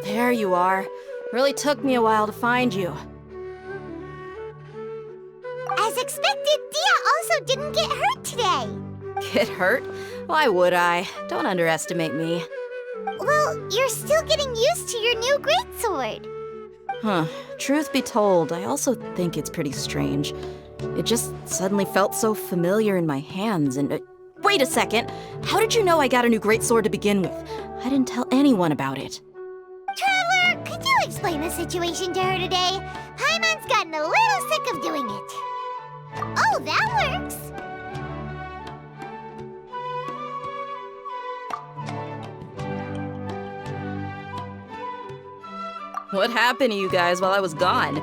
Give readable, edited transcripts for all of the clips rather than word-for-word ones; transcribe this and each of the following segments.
There you are. Really took me a while to find you. As expected, Dia also didn't get hurt today. Get hurt? Why would I? Don't underestimate me. Well, you're still getting used to your new greatsword. Huh. Truth be told, I also think it's pretty strange. It just suddenly felt so familiar in my hands and... wait a second! How did you know I got a new greatsword to begin with? I didn't tell anyone about it. Traveler, could you explain the situation to her today? Paimon's gotten a little sick of doing it. Oh, that works! What happened to you guys while I was gone?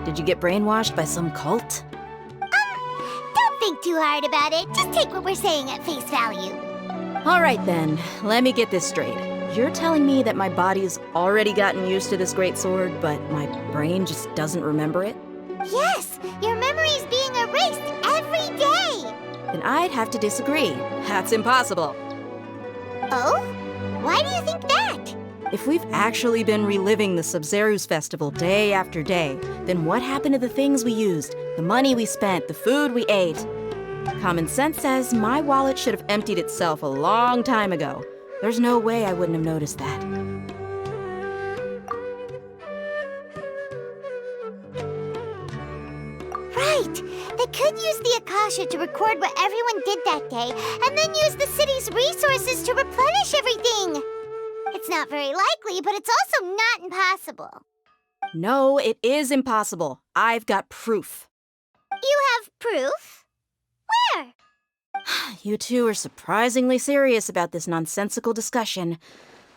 Did you get brainwashed by some cult? Don't think too hard about it. Just take what we're saying at face value. Alright then, let me get this straight. You're telling me that my body's already gotten used to this greatsword, but my brain just doesn't remember it? Yes, your memory's being erased every day. Then I'd have to disagree. That's impossible. Oh? Why do you think that? If we've actually been reliving the Sumeru's festival day after day, then what happened to the things we used, the money we spent, the food we ate? Common sense says my wallet should have emptied itself a long time ago. There's no way I wouldn't have noticed that. Right! They could use the Akasha to record what everyone did that day, and then use the city's resources to replenish everything! It's not very likely, but it's also not impossible. No, it is impossible. I've got proof. You have proof? Where? You two are surprisingly serious about this nonsensical discussion.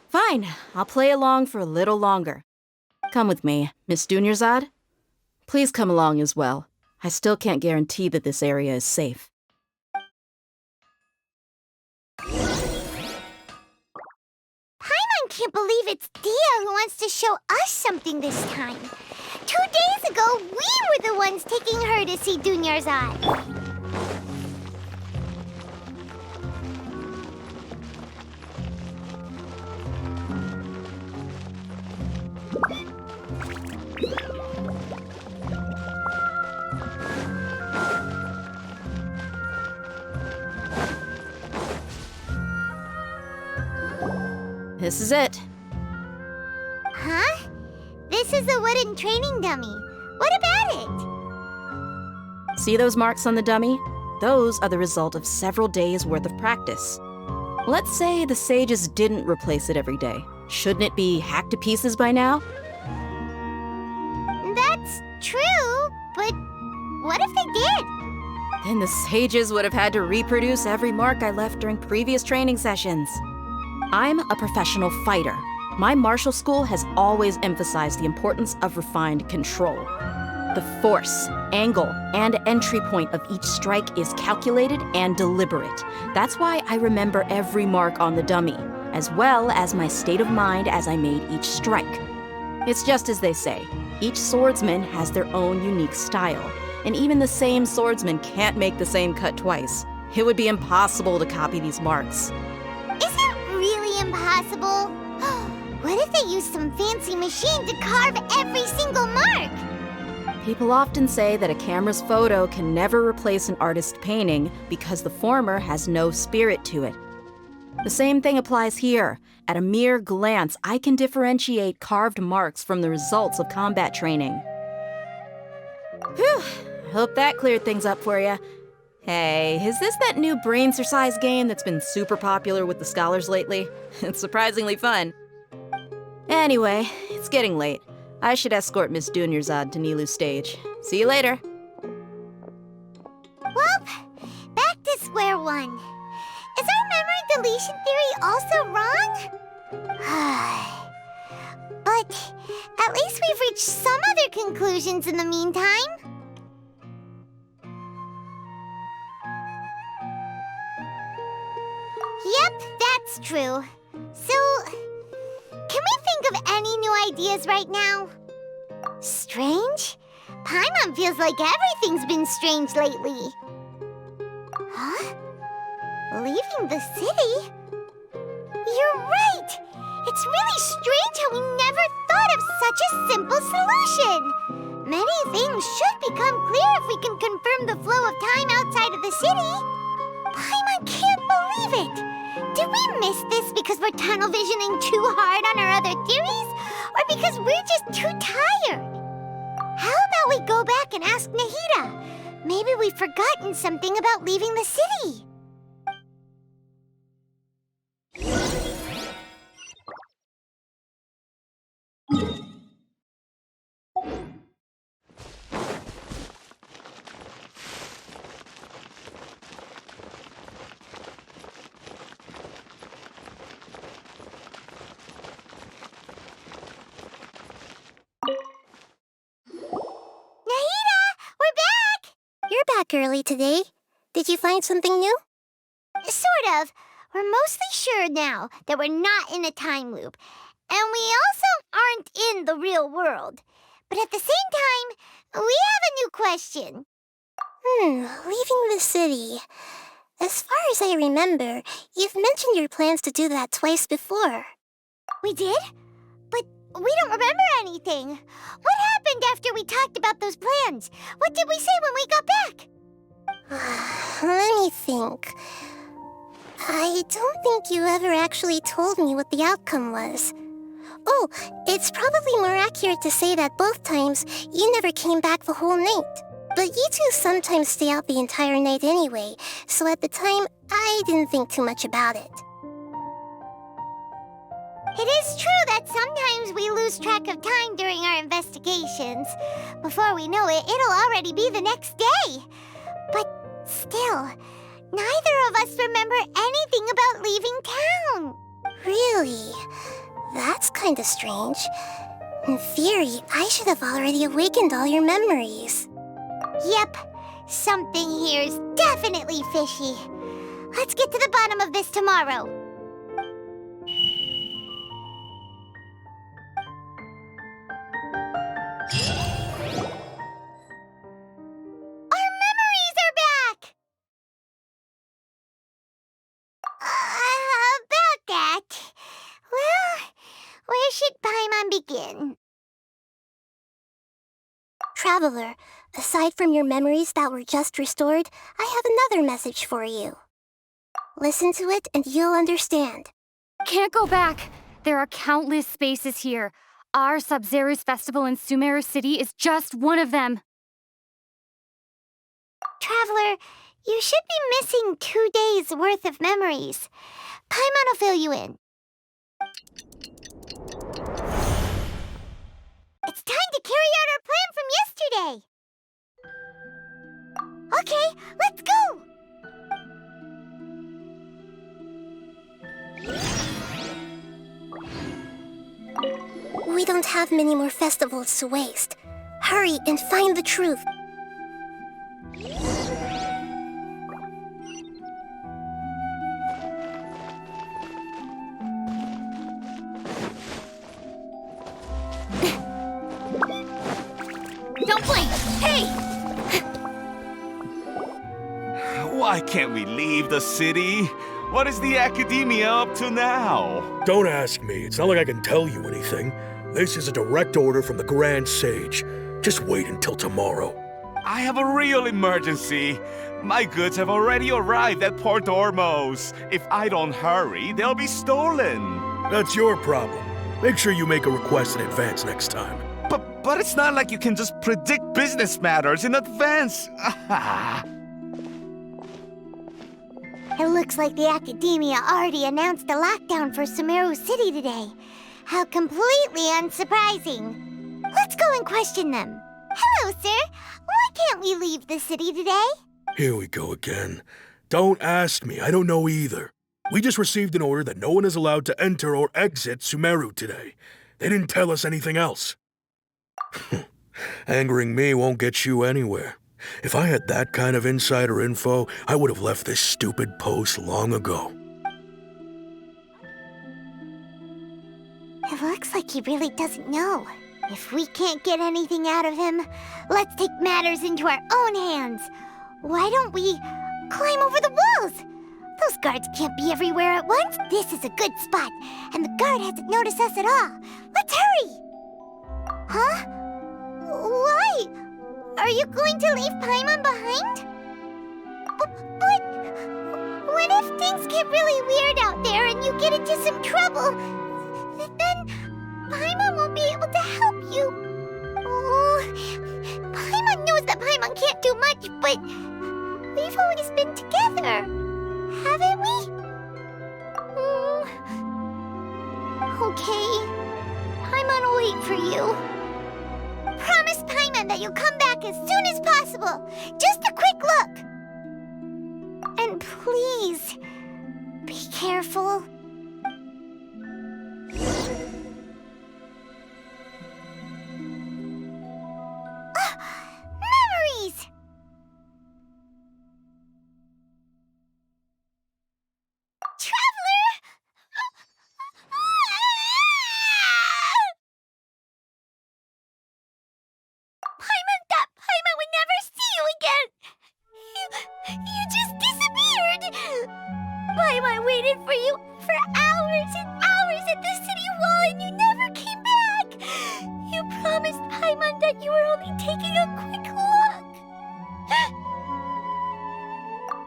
Fine, I'll play along for a little longer. Come with me, Miss Dunyarzad. Please come along as well. I still can't guarantee that this area is safe. Paimon can't believe it's Dia who wants to show us something this time. 2 days ago, we were the ones taking her to see Dunyarzad. This is it. Huh? This is a wooden training dummy. What about it? See those marks on the dummy? Those are the result of several days' worth of practice. Let's say the sages didn't replace it every day. Shouldn't it be hacked to pieces by now? That's true, but what if they did? Then the sages would have had to reproduce every mark I left during previous training sessions. I'm a professional fighter. My martial school has always emphasized the importance of refined control. The force, angle, and entry point of each strike is calculated and deliberate. That's why I remember every mark on the dummy, as well as my state of mind as I made each strike. It's just as they say, each swordsman has their own unique style, and even the same swordsman can't make the same cut twice. It would be impossible to copy these marks. Really impossible? What if they used some fancy machine to carve every single mark? People often say that a camera's photo can never replace an artist's painting because the former has no spirit to it. The same thing applies here. At a mere glance, I can differentiate carved marks from the results of combat training. Whew, I hope that cleared things up for you. Hey, is this that new brain exercise game that's been super popular with the scholars lately? It's surprisingly fun. Anyway, it's getting late. I should escort Miss Dunyarzad to Nilu's stage. See you later. Well, back to square one. Is our memory deletion theory also wrong? But at least we've reached some other conclusions in the meantime. Yep, that's true. So, can we think of any new ideas right now? Strange? Paimon feels like everything's been strange lately. Huh? Leaving the city? You're right! It's really strange how we never thought of such a simple solution! Many things should become clear if we can confirm the flow of time outside of the city. Paimon can't believe it! Did we miss this because we're tunnel visioning too hard on our other theories? Or because we're just too tired? How about we go back and ask Nahida? Maybe we've forgotten something about leaving the city. You're back early today. Did you find something new? Sort of. We're mostly sure now that we're not in a time loop. And we also aren't in the real world. But at the same time, we have a new question. Leaving the city. As far as I remember, you've mentioned your plans to do that twice before. We did? But we don't remember anything. What happened after we talked about those plans? What did we say when we got back? Let me think. I don't think you ever actually told me what the outcome was. Oh, it's probably more accurate to say that both times you never came back the whole night. But you two sometimes stay out the entire night anyway, so at the time, I didn't think too much about it. It is true that sometimes we lose track of time during our investigations. Before we know it, it'll already be the next day. But still, neither of us remember anything about leaving town. Really? That's kinda strange. In theory, I should have already awakened all your memories. Yep, something here is definitely fishy. Let's get to the bottom of this tomorrow. Our memories are back! About that. Well, where should Paimon begin? Traveler, aside from your memories that were just restored, I have another message for you. Listen to it and you'll understand. Can't go back. There are countless spaces here. Our Sub-Zero's festival in Sumeru City is just one of them. Traveler, you should be missing 2 days' worth of memories. Paimon will fill you in. It's time to carry out our plan from yesterday. Okay, let's go! We don't have many more festivals to waste. Hurry and find the truth. Don't blink! Hey! Why can't we leave the city? What is the academia up to now? Don't ask me. It's not like I can tell you anything. This is a direct order from the Grand Sage. Just wait until tomorrow. I have a real emergency. My goods have already arrived at Port Ormos. If I don't hurry, they'll be stolen. That's your problem. Make sure you make a request in advance next time. But it's not like you can just predict business matters in advance. It looks like the Academia already announced a lockdown for Sumeru City today. How completely unsurprising. Let's go and question them. Hello, sir. Why can't we leave the city today? Here we go again. Don't ask me. I don't know either. We just received an order that no one is allowed to enter or exit Sumeru today. They didn't tell us anything else. Angering me won't get you anywhere. If I had that kind of insider info, I would have left this stupid post long ago. It looks like he really doesn't know. If we can't get anything out of him, let's take matters into our own hands. Why don't we climb over the walls? Those guards can't be everywhere at once. This is a good spot, and the guard hasn't noticed us at all. Let's hurry! Huh? Why? Are you going to leave Paimon behind? But what if things get really weird out there and you get into some trouble? Then Paimon won't be able to help you. Oh, Paimon knows that Paimon can't do much, but we've always been together, haven't we? Okay. Paimon will wait for you. Promise Paimon that you'll come back as soon as possible. Just a quick look. And please, be careful. Memories! Traveler! Paimon thought Paimon would never see you again. You just disappeared. Paimon waited for you for hours and hours at the city wall and you never came back. You promised Paimon that you were only taking a quick look.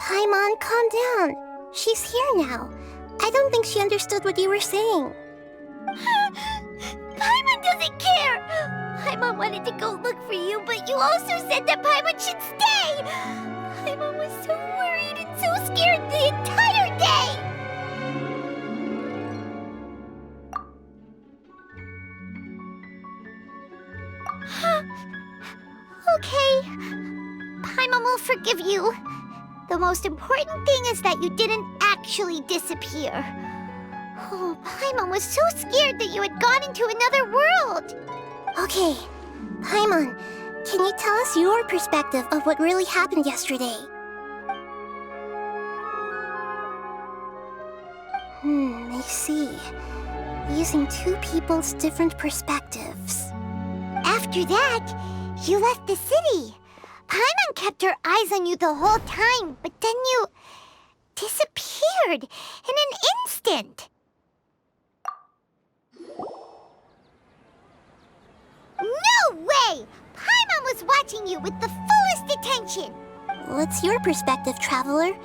Paimon, calm down. She's here now. I don't think she understood what you were saying. Paimon doesn't care. Paimon wanted to go look for you, but you also said that Paimon should stay. Paimon was so worried and so scared the entire day. Okay. Paimon will forgive you. The most important thing is that you didn't actually disappear. Oh, Paimon was so scared that you had gone into another world. Okay, Paimon, can you tell us your perspective of what really happened yesterday? I see. Using two people's different perspectives. After that, you left the city. Paimon kept her eyes on you the whole time, but then you disappeared in an instant. No way! Paimon was watching you with the fullest attention. What's your perspective, Traveler?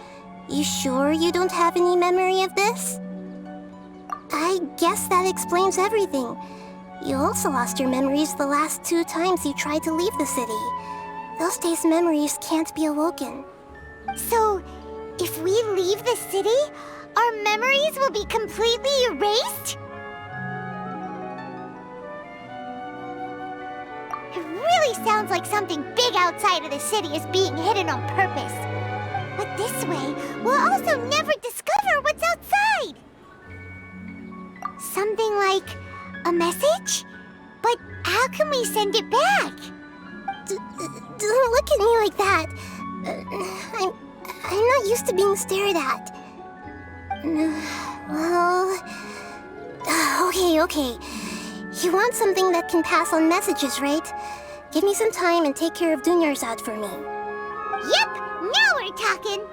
You sure you don't have any memory of this? I guess that explains everything. You also lost your memories the last 2 times you tried to leave the city. Those days' memories can't be awoken. So, if we leave the city, our memories will be completely erased? It really sounds like something big outside of the city is being hidden on purpose. But this way, we'll also never discover what's outside. Something like a message? But how can we send it back? Don't look at me like that. I'm not used to being stared at. Well... Okay. You want something that can pass on messages, right? Give me some time and take care of Dunyarzad for me. Yep, now we're talking.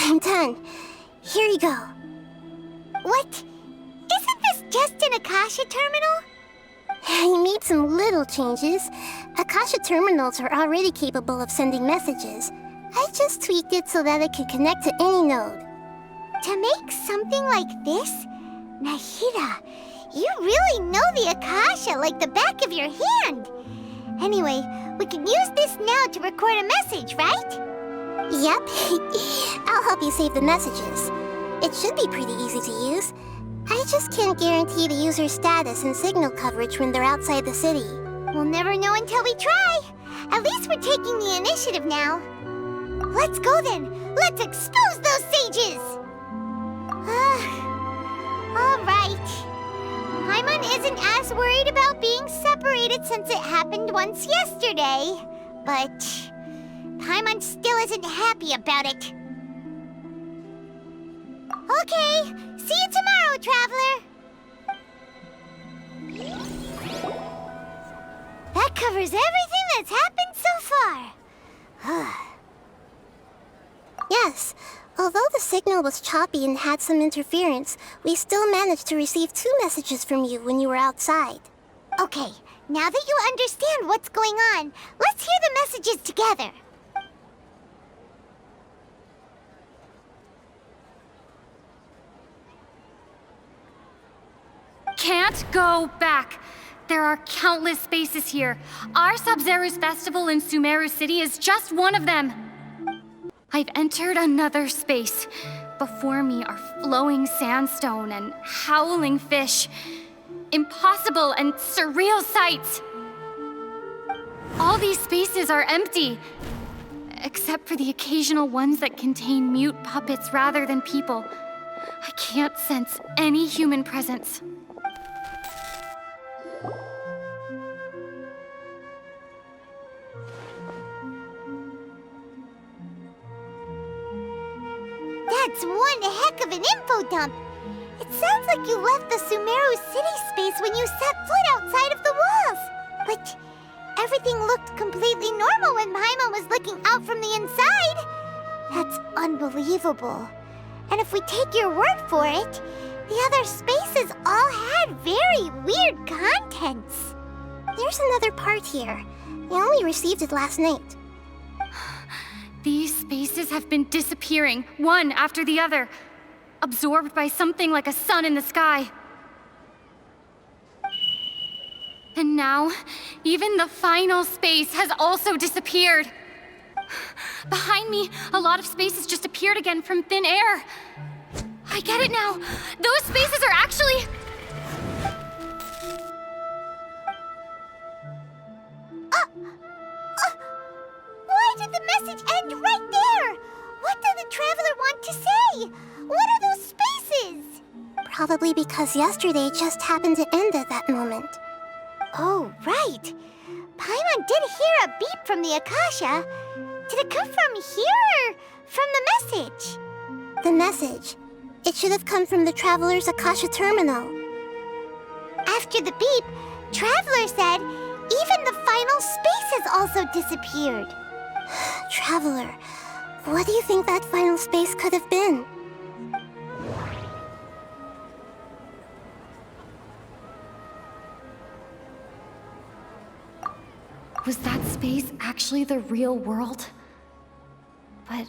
I'm done. Here you go. What? Isn't this just an Akasha terminal? I made some little changes. Akasha terminals are already capable of sending messages. I just tweaked it so that it could connect to any node. To make something like this? Nahida, you really know the Akasha like the back of your hand. Anyway, we can use this now to record a message, right? Yep. I'll help you save the messages. It should be pretty easy to use. I just can't guarantee the user's status and signal coverage when they're outside the city. We'll never know until we try. At least we're taking the initiative now. Let's go then. Let's expose those sages. All right. Paimon isn't as worried about being separated since it happened once yesterday. But Paimon still isn't happy about it. Okay, see you tomorrow, Traveler. That covers everything that's happened so far. Yes, although the signal was choppy and had some interference, we still managed to receive 2 messages from you when you were outside. Okay, now that you understand what's going on, let's hear the messages together. Can't go back. There are countless spaces here. Our Sub-Zero's festival in Sumeru City is just one of them. I've entered another space. Before me are flowing sandstone and howling fish. Impossible and surreal sights. All these spaces are empty, except for the occasional ones that contain mute puppets rather than people. I can't sense any human presence. That's one heck of an info dump. It sounds like you left the Sumeru city space when you set foot outside of the walls. But everything looked completely normal when Paimon was looking out from the inside. That's unbelievable. And if we take your word for it, the other spaces all had very weird contents. There's another part here. We only received it last night. These spaces have been disappearing, one after the other, absorbed by something like a sun in the sky. And now, even the final space has also disappeared. Behind me, a lot of spaces just appeared again from thin air. I get it now. Those spaces are actually... Why did the message end right there? What did the Traveler want to say? What are those spaces? Probably because yesterday just happened to end at that moment. Oh, right. Paimon did hear a beep from the Akasha. Did it come from here or from the message? The message. It should have come from the Traveler's Akasha terminal. After the beep, Traveler said even the final spaces also disappeared. Traveler, what do you think that final space could have been? Was that space actually the real world? But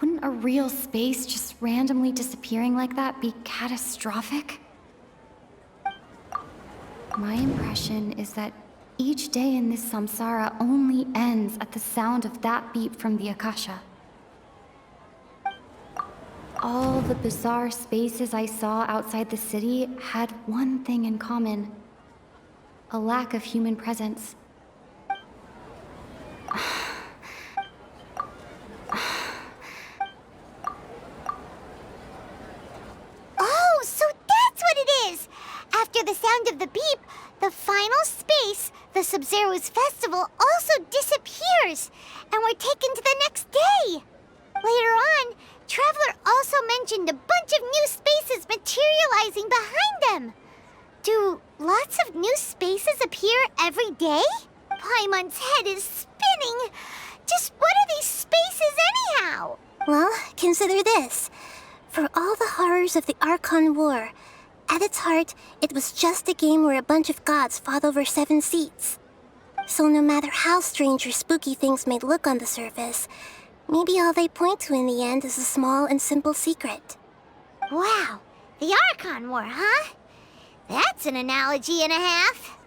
wouldn't a real space just randomly disappearing like that be catastrophic? My impression is that each day in this samsara only ends at the sound of that beep from the Akasha. All the bizarre spaces I saw outside the city had one thing in common: a lack of human presence. Oh, so that's what it is! After the sound of the beep, the final space, the Sub-Zero's festival, also disappears, and we're taken to the next day. Later on, Traveler also mentioned a bunch of new spaces materializing behind them. Do lots of new spaces appear every day? Paimon's head is spinning. Just what are these spaces anyhow? Well, consider this. For all the horrors of the Archon War, at its heart, it was just a game where a bunch of gods fought over 7 seats. So no matter how strange or spooky things may look on the surface, maybe all they point to in the end is a small and simple secret. Wow, the Archon War, huh? That's an analogy and a half.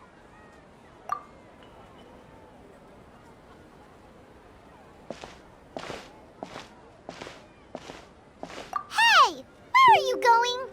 Hey, where are you going?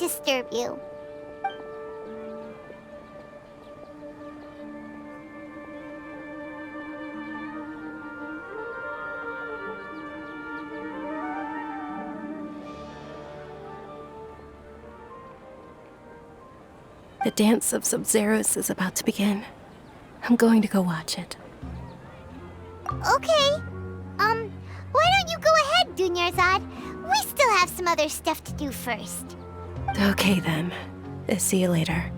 disturb you. The dance of Sub-Zeros is about to begin. I'm going to go watch it. Okay. Why don't you go ahead, Dunyarzad? We still have some other stuff to do first. Okay then. See you later.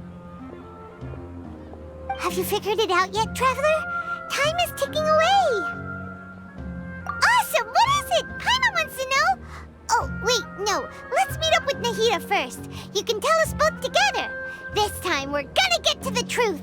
Have you figured it out yet, Traveler? Time is ticking away. Awesome! What is it? Paimon wants to know. Oh, wait, no. Let's meet up with Nahida first. You can tell us both together. This time, we're gonna get to the truth.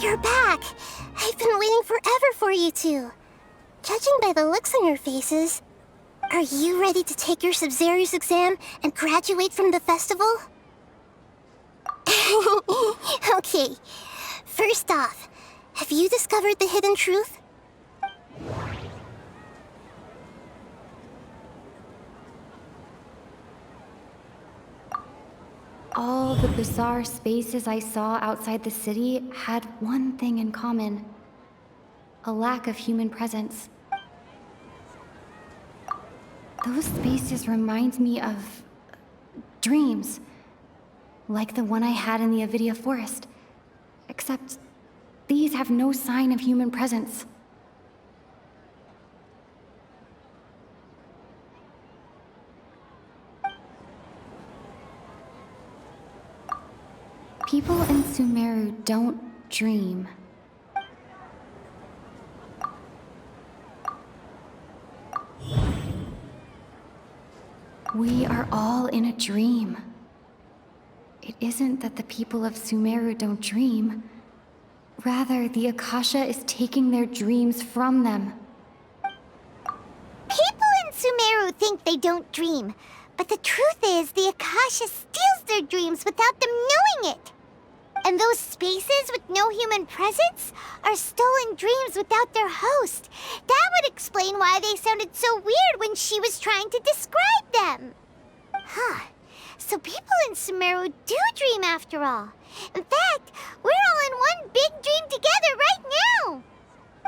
You're back! I've been waiting forever for you two. Judging by the looks on your faces, are you ready to take your Sub-Zero's exam and graduate from the festival? Okay, first off, have you discovered the hidden truth? All the bizarre spaces I saw outside the city had one thing in common: a lack of human presence. Those spaces remind me of dreams, like the one I had in the Avidia Forest, except these have no sign of human presence. People in Sumeru don't dream. We are all in a dream. It isn't that the people of Sumeru don't dream. Rather, the Akasha is taking their dreams from them. People in Sumeru think they don't dream, but the truth is the Akasha steals their dreams without them knowing it. And those spaces with no human presence are stolen dreams without their host. That would explain why they sounded so weird when she was trying to describe them. Huh. So people in Sumeru do dream after all. In fact, we're all in one big dream together right now.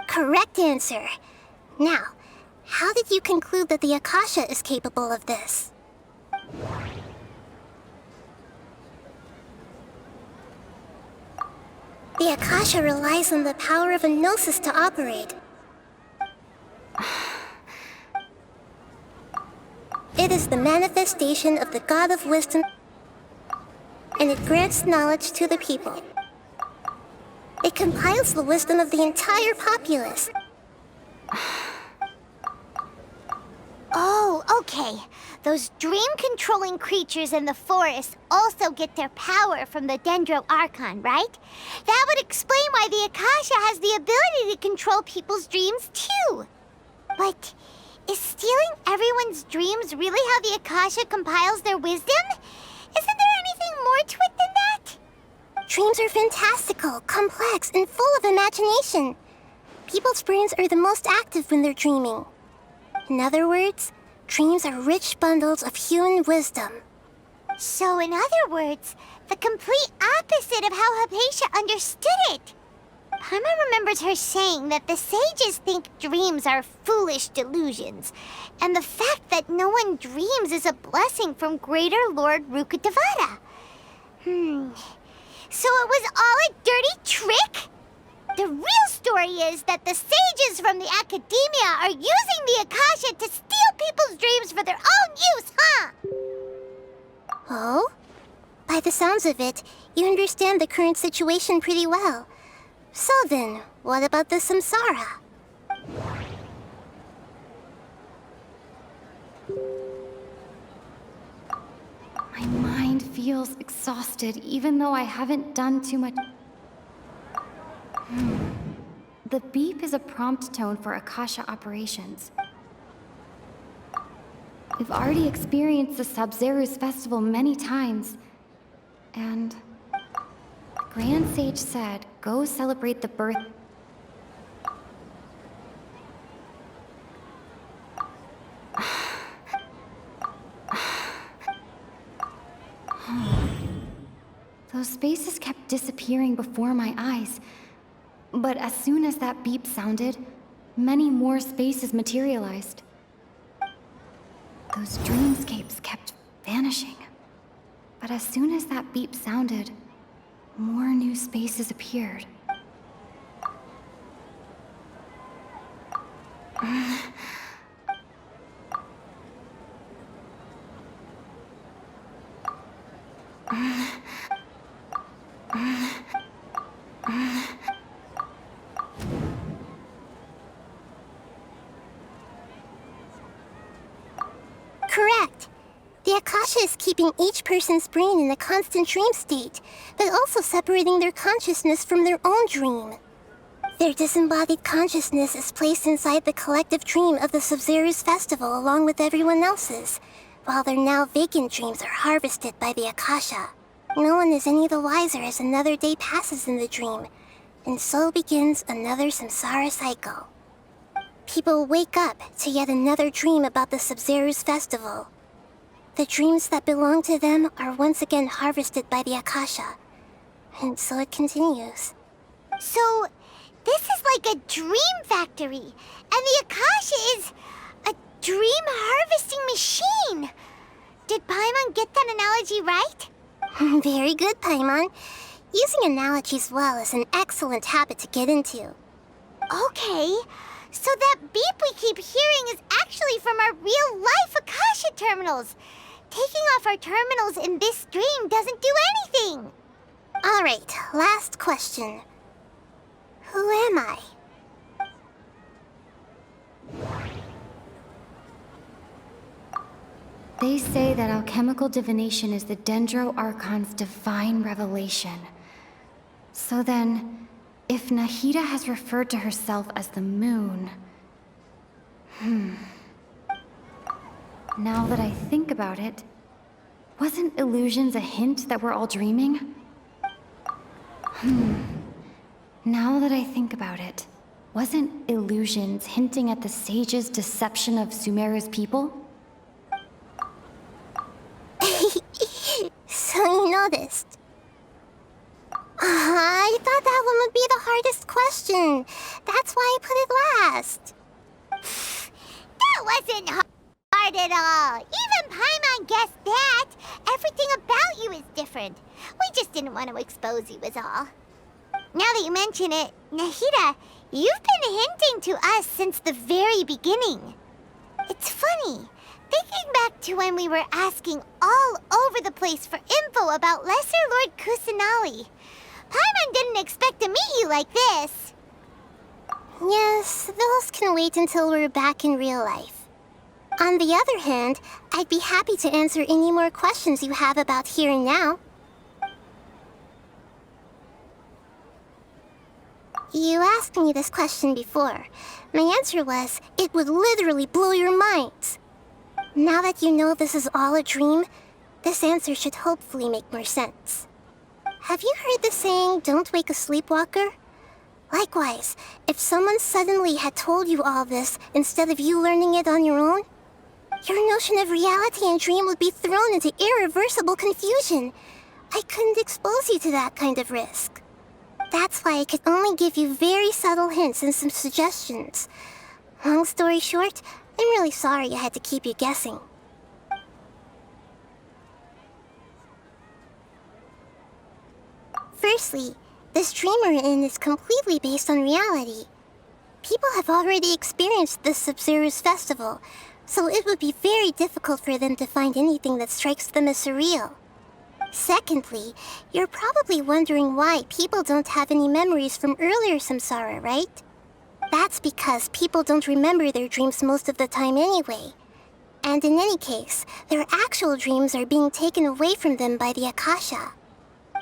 Correct answer. Now, how did you conclude that the Akasha is capable of this? The Akasha relies on the power of a gnosis to operate. It is the manifestation of the God of Wisdom, and it grants knowledge to the people. It compiles the wisdom of the entire populace. Oh, okay. Those dream-controlling creatures in the forest also get their power from the Dendro Archon, right? That would explain why the Akasha has the ability to control people's dreams, too. But is stealing everyone's dreams really how the Akasha compiles their wisdom? Isn't there anything more to it than that? Dreams are fantastical, complex, and full of imagination. People's brains are the most active when they're dreaming. In other words, dreams are rich bundles of human wisdom. So, in other words, the complete opposite of how Hypatia understood it. Paimon remembers her saying that the sages think dreams are foolish delusions, and the fact that no one dreams is a blessing from Greater Lord Rukkhadevata. So it was all a dirty trick? The real story is that the sages from the academia are using the Akasha to steal people's dreams for their own use, huh? Oh? By the sounds of it, you understand the current situation pretty well. So then, what about the samsara? My mind feels exhausted, even though I haven't done too much. The beep is a prompt tone for Akasha operations. We've already experienced the Sub-Zeru's festival many times. And the Grand Sage said, go celebrate the birth. Those spaces kept disappearing before my eyes. But as soon as that beep sounded, many more spaces materialized. Those dreamscapes kept vanishing. But as soon as that beep sounded, more new spaces appeared. Correct. The Akasha is keeping each person's brain in a constant dream state, but also separating their consciousness from their own dream. Their disembodied consciousness is placed inside the collective dream of the Sub-Zeru's festival along with everyone else's, while their now vacant dreams are harvested by the Akasha. No one is any the wiser as another day passes in the dream, and so begins another samsara cycle. People wake up to yet another dream about the Sub-Zeru's festival. The dreams that belong to them are once again harvested by the Akasha, and so it continues. So, this is like a dream factory, and the Akasha is a dream harvesting machine. Did Paimon get that analogy right? Very good, Paimon. Using analogies well is an excellent habit to get into. Okay, so that beep we keep hearing is actually from our real-life Akasha terminals. Taking off our terminals in this dream doesn't do anything. All right, last question. Who am I? They say that alchemical divination is the Dendro Archon's divine revelation. So then, if Nahida has referred to herself as the moon... Now that I think about it, wasn't illusions a hint that we're all dreaming? Now that I think about it, wasn't illusions hinting at the sage's deception of Sumeru's people? So you noticed. I thought that one would be the hardest question. That's why I put it last. That wasn't hard at all. Even Paimon guessed that. Everything about you is different. We just didn't want to expose you is all. Now that you mention it, Nahida, you've been hinting to us since the very beginning. It's funny, thinking back to when we were asking all over the place for info about Lesser Lord Kusanali. Paimon didn't expect to meet you like this. Yes, those can wait until we're back in real life. On the other hand, I'd be happy to answer any more questions you have about here and now. You asked me this question before. My answer was, it would literally blow your minds. Now that you know this is all a dream, this answer should hopefully make more sense. Have you heard the saying, don't wake a sleepwalker? Likewise, if someone suddenly had told you all this instead of you learning it on your own, your notion of reality and dream would be thrown into irreversible confusion. I couldn't expose you to that kind of risk. That's why I could only give you very subtle hints and some suggestions. Long story short, I'm really sorry I had to keep you guessing. Firstly, This dream we're in is completely based on reality. People have already experienced this Sub-Zero's festival, so it would be very difficult for them to find anything that strikes them as surreal. Secondly, you're probably wondering why people don't have any memories from earlier samsara, right? That's because people don't remember their dreams most of the time anyway. And in any case, their actual dreams are being taken away from them by the Akasha.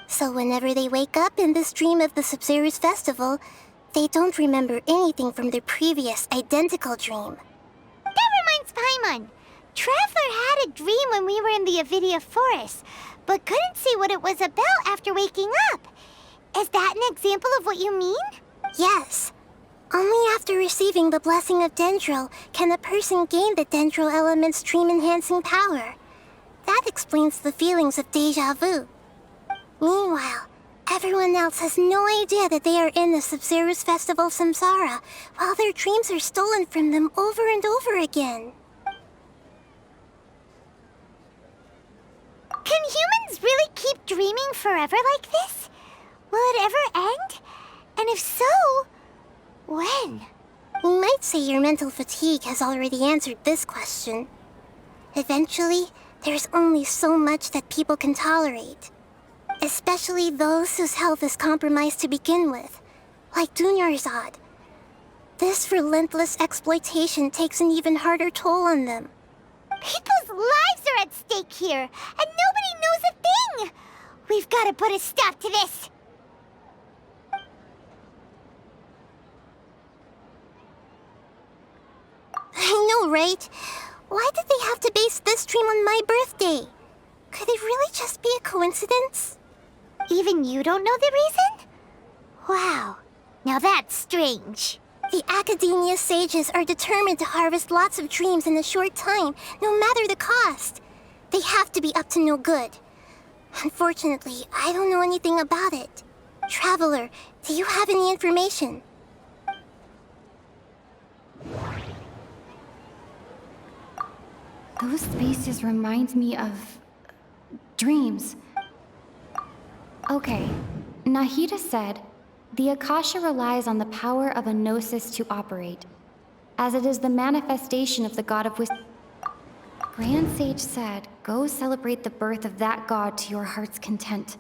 So whenever they wake up in this dream of the Sub-Zero's festival, they don't remember anything from their previous identical dream. That reminds Paimon. Traveler had a dream when we were in the Avidia Forest, but couldn't see what it was about after waking up. Is that an example of what you mean? Yes. Only after receiving the blessing of Dendril can a person gain the Dendril element's dream-enhancing power. That explains the feelings of déjà vu. Meanwhile, everyone else has no idea that they are in the Sub-Zero's festival samsara, while their dreams are stolen from them over and over again. Can humans really keep dreaming forever like this? Will it ever end? And if so, when? You might say your mental fatigue has already answered this question. Eventually, there's only so much that people can tolerate. Especially those whose health is compromised to begin with, like Dunyarzad. This relentless exploitation takes an even harder toll on them. People's lives are at stake here, and nobody knows a thing! We've got to put a stop to this! I know, right? Why did they have to base this dream on my birthday? Could it really just be a coincidence? Even you don't know the reason? Wow, now that's strange. The Academia sages are determined to harvest lots of dreams in a short time, no matter the cost. They have to be up to no good. Unfortunately, I don't know anything about it. Traveler, do you have any information? Those spaces remind me of dreams. Okay, Nahida said, the Akasha relies on the power of a gnosis to operate, as it is the manifestation of the god of wisdom. Grand Sage said, go celebrate the birth of that god to your heart's content.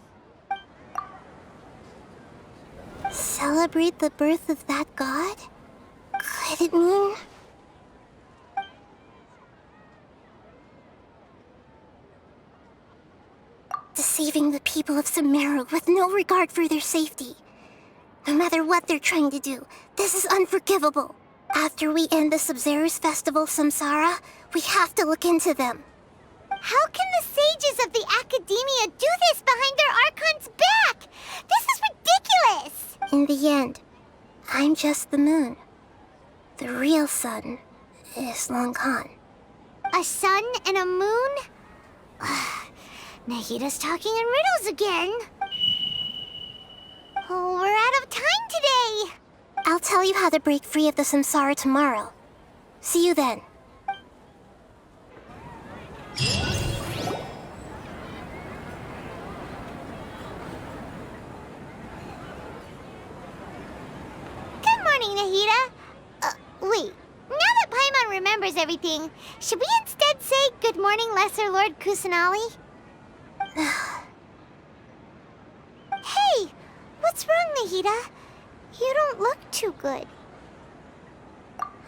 Celebrate the birth of that god? Could it mean... deceiving the people of Sumeru with no regard for their safety? No matter what they're trying to do, this is unforgivable. After we end the Sub-Zero's festival samsara, we have to look into them. How can the sages of the Academia do this behind their Archon's back? This is ridiculous! In the end, I'm just the moon. The real sun is long gone. A sun and a moon? Nahida's talking in riddles again. Oh, we're out of time today. I'll tell you how to break free of the samsara tomorrow. See you then. Good morning, Nahida. Wait. Now that Paimon remembers everything, should we instead say good morning, Lesser Lord Kusanali? Hey! What's wrong, Nahida? You don't look too good.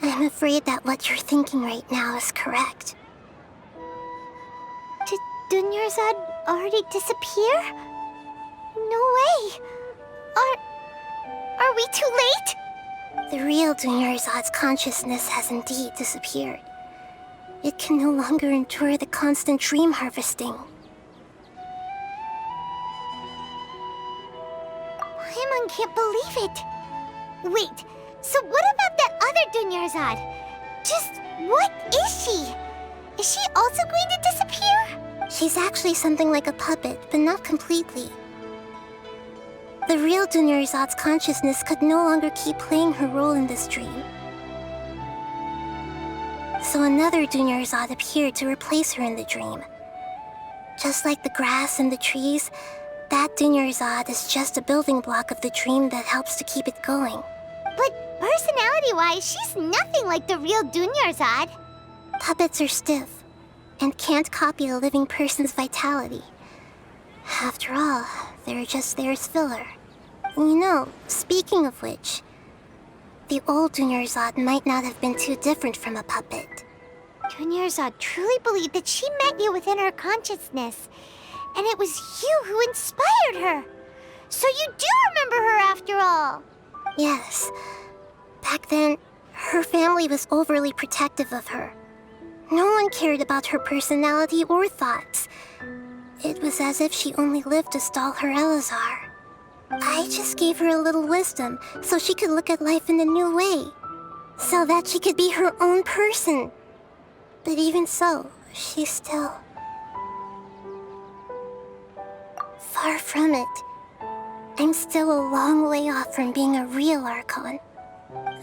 I'm afraid that what you're thinking right now is correct. Did Dunyarzad already disappear? No way! Are we too late? The real Dunyarzad's consciousness has indeed disappeared. It can no longer endure the constant dream harvesting. Paimon can't believe it. Wait, so what about that other Dunyarzad? Just what is she? Is she also going to disappear? She's actually something like a puppet, but not completely. The real Dunyarzad's consciousness could no longer keep playing her role in this dream. So another Dunyarzad appeared to replace her in the dream. Just like the grass and the trees, That Dunyarzad is just a building block of the dream that helps to keep it going. But personality-wise, she's nothing like the real Dunyarzad. Puppets are stiff and can't copy a living person's vitality. After all, they're just there as filler. You know, speaking of which, the old Dunyarzad might not have been too different from a puppet. Dunyarzad truly believed that she met you within her consciousness, and it was you who inspired her. So you do remember her after all. Yes. Back then, her family was overly protective of her. No one cared about her personality or thoughts. It was as if she only lived to stall her Elazar. I just gave her a little wisdom so she could look at life in a new way. So that she could be her own person. But even so, she's still... far from it. I'm still a long way off from being a real Archon.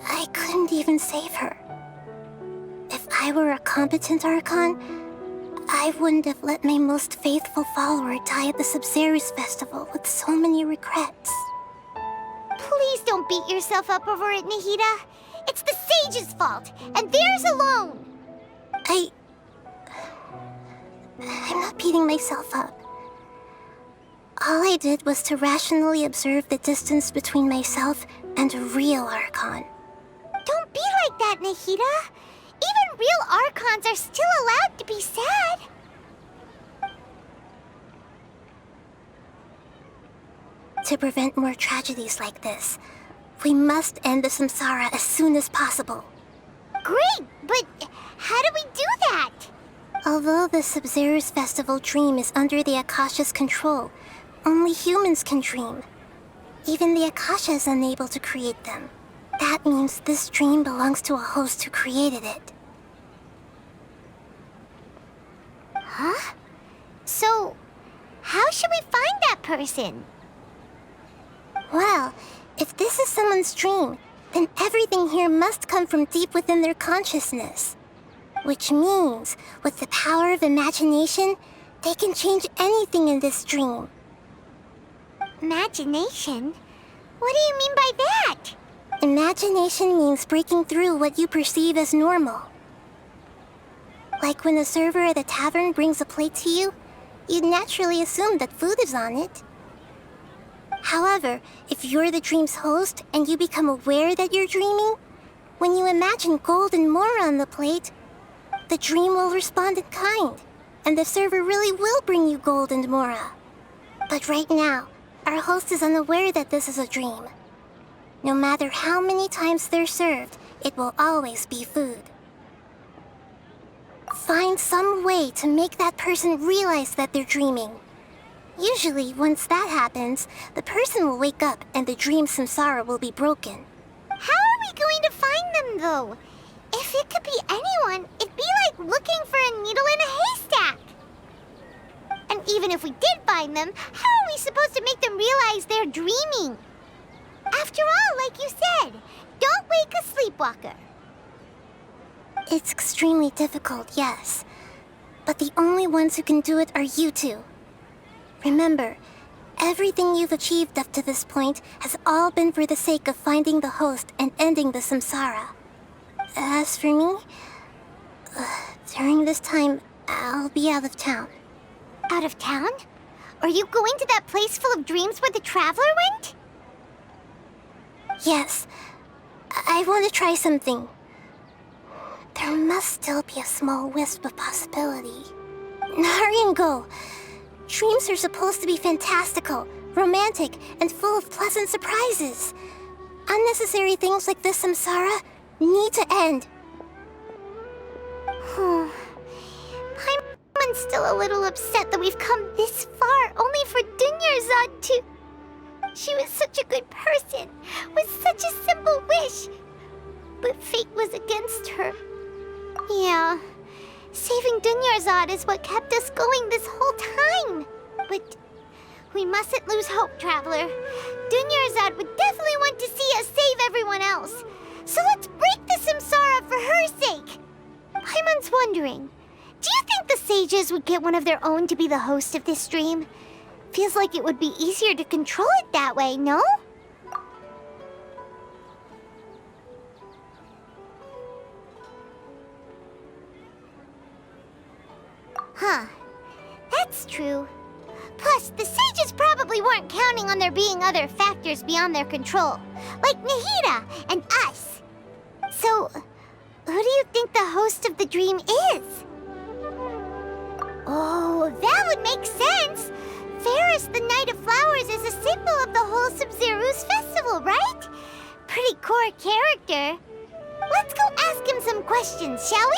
I couldn't even save her. If I were a competent Archon, I wouldn't have let my most faithful follower die at the Sumeru's festival with so many regrets. Please don't beat yourself up over it, Nahida. It's the sage's fault, and theirs alone. I'm not beating myself up. All I did was to rationally observe the distance between myself and a real Archon. Don't be like that, Nahida. Even real Archons are still allowed to be sad. To prevent more tragedies like this, we must end the samsara as soon as possible. Great, but how do we do that? Although the Sumeru's festival dream is under the Akasha's control, only humans can dream. Even the Akasha is unable to create them. That means this dream belongs to a host who created it. Huh? So, how should we find that person? Well, if this is someone's dream, then everything here must come from deep within their consciousness. Which means, with the power of imagination, they can change anything in this dream. Imagination? What do you mean by that? Imagination means breaking through what you perceive as normal. Like when a server at a tavern brings a plate to you, you'd naturally assume that food is on it. However, if you're the dream's host and you become aware that you're dreaming, when you imagine gold and mora on the plate, the dream will respond in kind, and the server really will bring you gold and mora. But right now, our host is unaware that this is a dream. No matter how many times they're served, it will always be food. Find some way to make that person realize that they're dreaming. Usually, once that happens, the person will wake up and the dream samsara will be broken. How are we going to find them, though? If it could be anyone, it'd be like looking for a needle in a haystack. And even if we did find them, how are we supposed to make them realize they're dreaming? After all, like you said, don't wake a sleepwalker. It's extremely difficult, yes. But the only ones who can do it are you two. Remember, everything you've achieved up to this point has all been for the sake of finding the host and ending the samsara. As for me, during this time, I'll be out of town. Out of town? Are you going to that place full of dreams where the traveler went? Yes, I want to try something. There must still be a small wisp of possibility. Hurry and go. Dreams are supposed to be fantastical, romantic, and full of pleasant surprises. Unnecessary things like this samsara need to end. I'm still a little upset that we've come this far only for Dunyarzad to... She was such a good person, with such a simple wish. But fate was against her. Yeah, saving Dunyarzad is what kept us going this whole time. But we mustn't lose hope, Traveler. Dunyarzad would definitely want to see us save everyone else. So let's break the samsara for her sake. Paimon's wondering, do you think the sages would get one of their own to be the host of this dream? Feels like it would be easier to control it that way, no? Huh. That's true. Plus, the sages probably weren't counting on there being other factors beyond their control, like Nahida and us. So, who do you think the host of the dream is? Oh, that would make sense! Ferris, the Knight of Flowers, is a symbol of the whole Sub-Zeru's festival, right? Pretty core character. Let's go ask him some questions, shall we?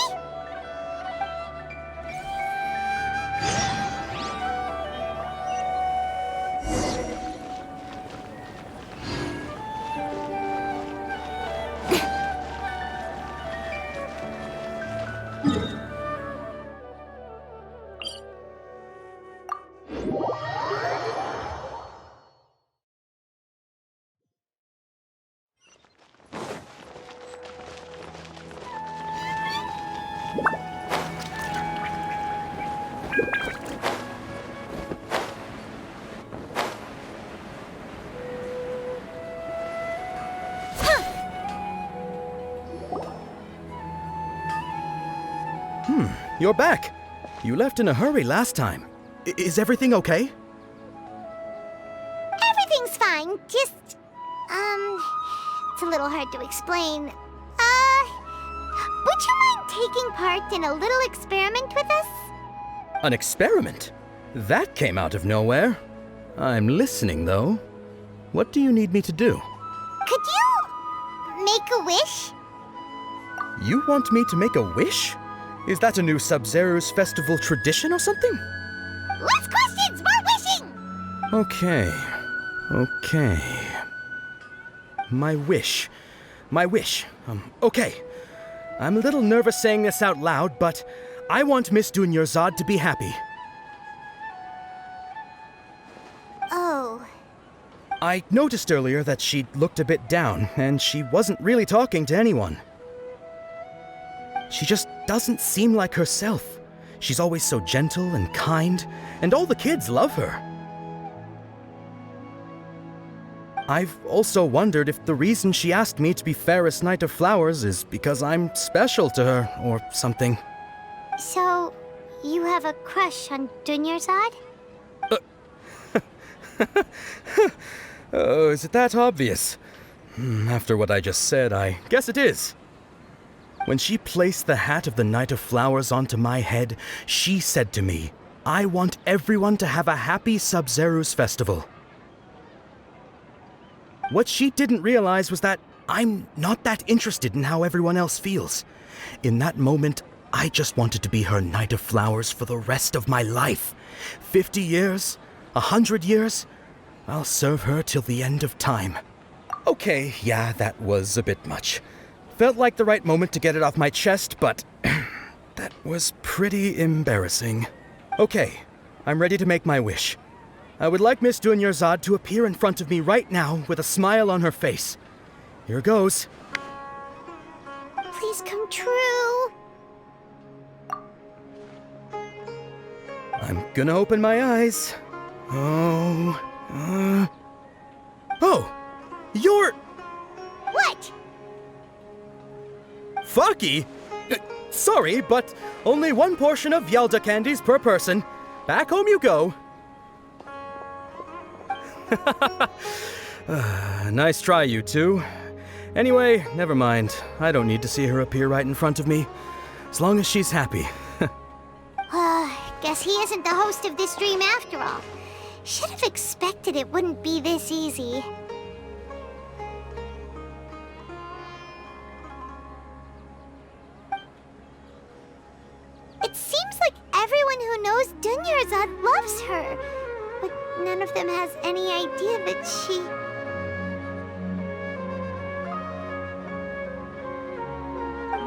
You're back. You left in a hurry last time. Is everything okay? Everything's fine, just, it's a little hard to explain. Would you mind taking part in a little experiment with us? An experiment? That came out of nowhere. I'm listening, though. What do you need me to do? Could you make a wish? You want me to make a wish? Is that a new Sub-Zeru's festival tradition or something? Less questions, more wishing! Okay. My wish. Okay. I'm a little nervous saying this out loud, but I want Miss Dunyarzad to be happy. Oh. I noticed earlier that she looked a bit down, and she wasn't really talking to anyone. She just doesn't seem like herself. She's always so gentle and kind, and all the kids love her. I've also wondered if the reason she asked me to be Fairest Knight of Flowers is because I'm special to her, or something. So, you have a crush on Dunyarzad? Oh, is it that obvious? After what I just said, I guess it is. When she placed the hat of the Knight of Flowers onto my head, she said to me, I want everyone to have a happy Sub-Zeru's festival. What she didn't realize was that I'm not that interested in how everyone else feels. In that moment, I just wanted to be her Knight of Flowers for the rest of my life. 50 years, 100 years, I'll serve her till the end of time. Okay, yeah, that was a bit much. Felt like the right moment to get it off my chest, but that was pretty embarrassing. Okay, I'm ready to make my wish. I would like Miss Dunyarzad to appear in front of me right now with a smile on her face. Here goes. Please come true. I'm gonna open my eyes. Oh, you're... What? Fucky? Sorry, but only one portion of Yelda candies per person. Back home you go. Nice try, you two. Anyway, never mind. I don't need to see her appear right in front of me. As long as she's happy. Guess he isn't the host of this dream after all. Should have expected it wouldn't be this easy. It seems like everyone who knows Dunyarzad loves her, but none of them has any idea that she...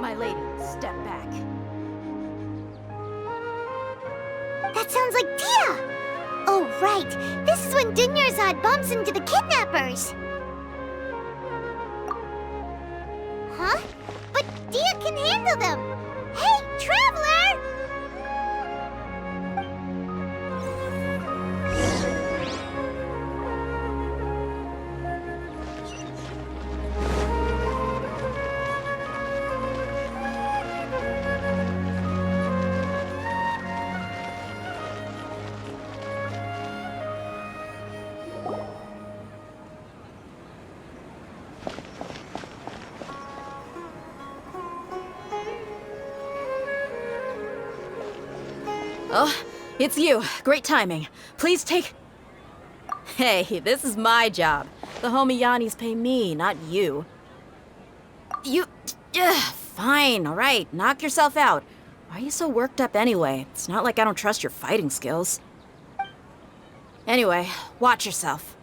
My lady, step back. That sounds like Dia! Oh, right. This is when Dunyarzad bumps into the kidnappers. Huh? But Dia can handle them. Hey, Traveler! Oh, it's you. Great timing. Please take... Hey, this is my job. The homie Yannis pay me, not you. You... fine, alright. Knock yourself out. Why are you so worked up anyway? It's not like I don't trust your fighting skills. Anyway, watch yourself.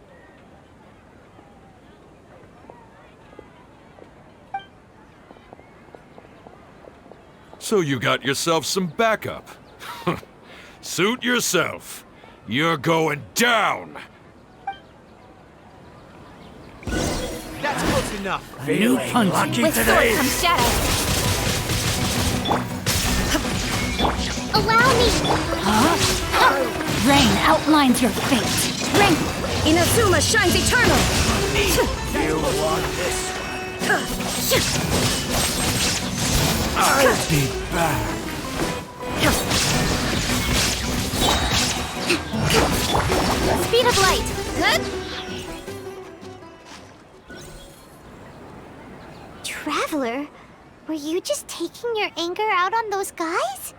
So you got yourself some backup. Suit yourself. You're going down! That's close enough. New punch. With sword comes shadow. Allow me! Rain outlines your fate. Rain! Inazuma shines eternal! You want this? I'll be back. Speed of light. Good. Traveler, were you just taking your anger out on those guys?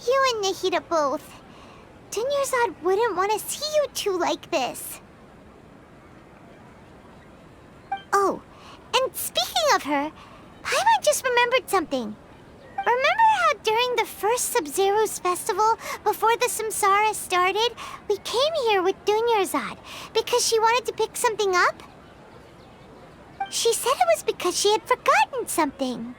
You and Nahida both. Dunyarzad wouldn't want to see you two like this. Oh, and speaking of her, Paimon just remembered something. Remember how during the first Sub-Zero's festival, before the Samsara started, we came here with Dunyarzad because she wanted to pick something up? She said it was because she had forgotten something.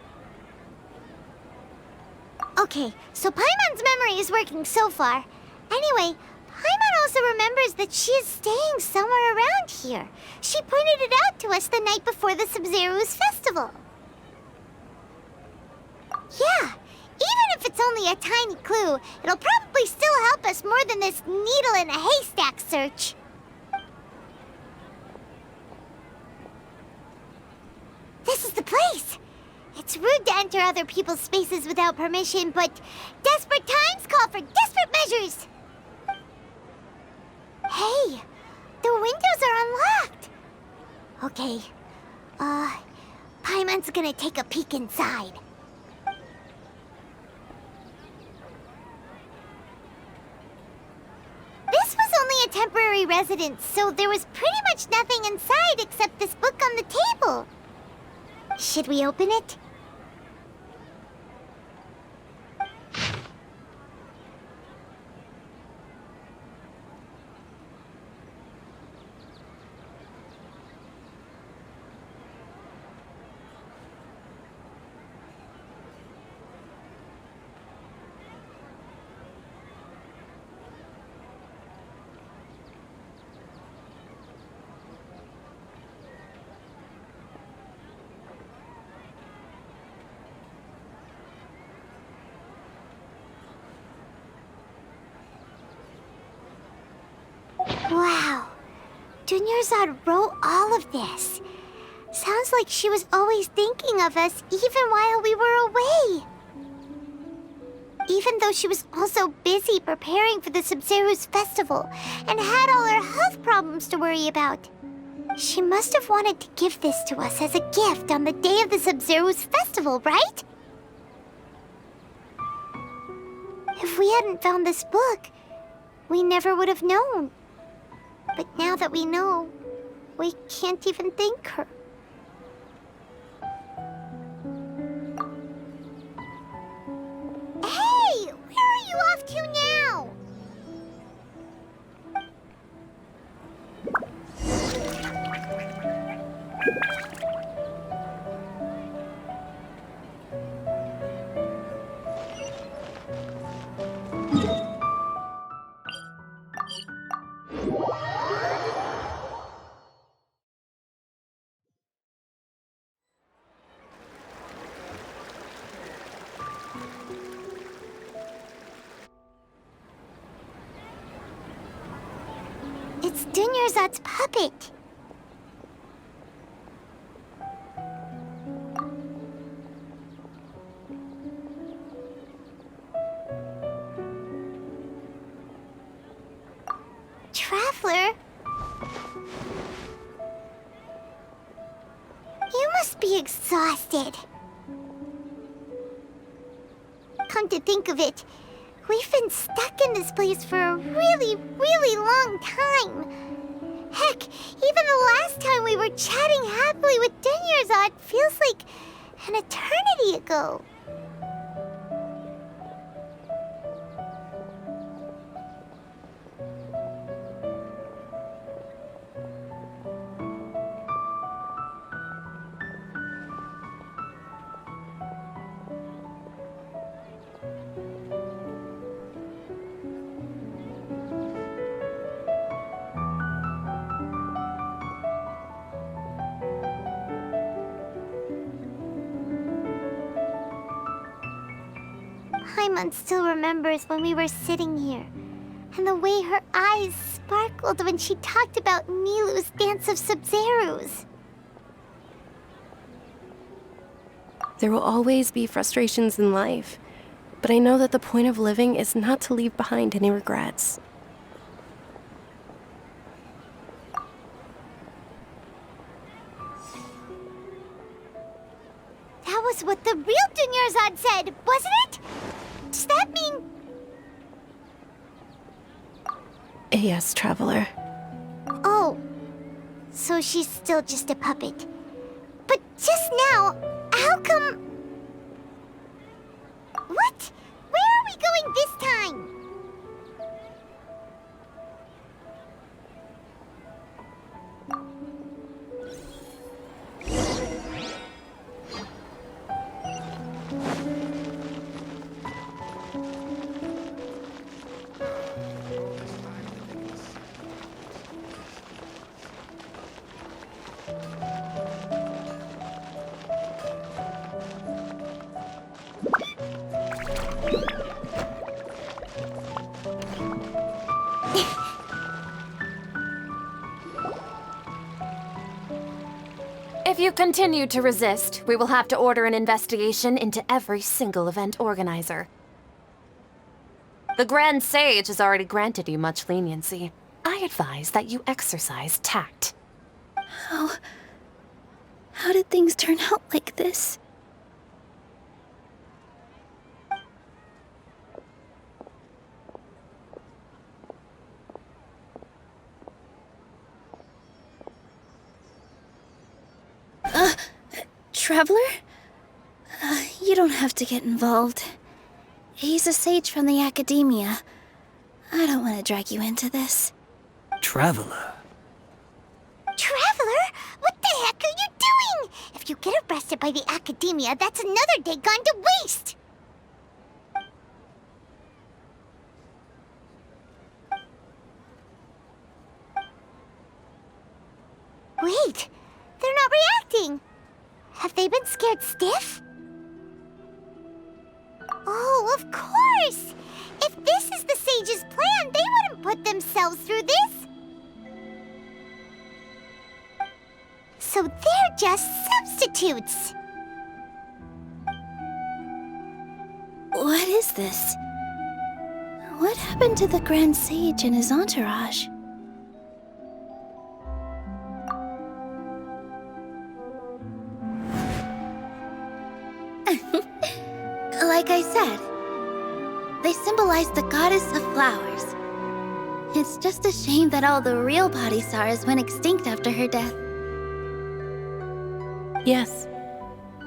Okay, so Paimon's memory is working so far. Anyway, Paimon also remembers that she is staying somewhere around here. She pointed it out to us the night before the Sub-Zero's festival. Yeah, even if it's only a tiny clue, it'll probably still help us more than this needle in a haystack search. This is the place! It's rude to enter other people's spaces without permission, but desperate times call for desperate measures! Hey, the windows are unlocked! Okay, Paimon's gonna take a peek inside. This was only a temporary residence, so there was pretty much nothing inside except this book on the table. Should we open it? Wow, Dunyarzad wrote all of this. Sounds like she was always thinking of us even while we were away. Even though she was also busy preparing for the Sub-Zero's festival and had all her health problems to worry about. She must have wanted to give this to us as a gift on the day of the Sub-Zero's festival, right? If we hadn't found this book, we never would have known. But now that we know, we can't even thank her. Hey! Where are you off to now? It's Dunyarzad's puppet. Traveler? You must be exhausted. think of it. We've been stuck in this place for a really, really long time. Heck, even the last time we were chatting happily with Dunyarzad feels like an eternity ago. Paimon still remembers when we were sitting here, and the way her eyes sparkled when she talked about Nilou's dance of Sub-Zerus. There will always be frustrations in life, but I know that the point of living is not to leave behind any regrets. That was what the real Dunyarzad said, wasn't it? Does that mean... Yes, Traveler. Oh, so she's still just a puppet. But just now, how come... What? Where are we going this time? If you continue to resist, we will have to order an investigation into every single event organizer. The Grand Sage has already granted you much leniency. I advise that you exercise tact. How did things turn out like this? Traveler? You don't have to get involved. He's a sage from the Academia. I don't want to drag you into this. Traveler? Traveler? What the heck are you doing? If you get arrested by the Academia, that's another day gone to waste! Wait, they're not reacting! Have they been scared stiff? Oh, of course! If this is the Sage's plan, they wouldn't put themselves through this! So they're just substitutes! What is this? What happened to the Grand Sage and his entourage? Like I said, they symbolize the goddess of flowers. It's just a shame that all the real Bodhisattvas went extinct after her death. Yes.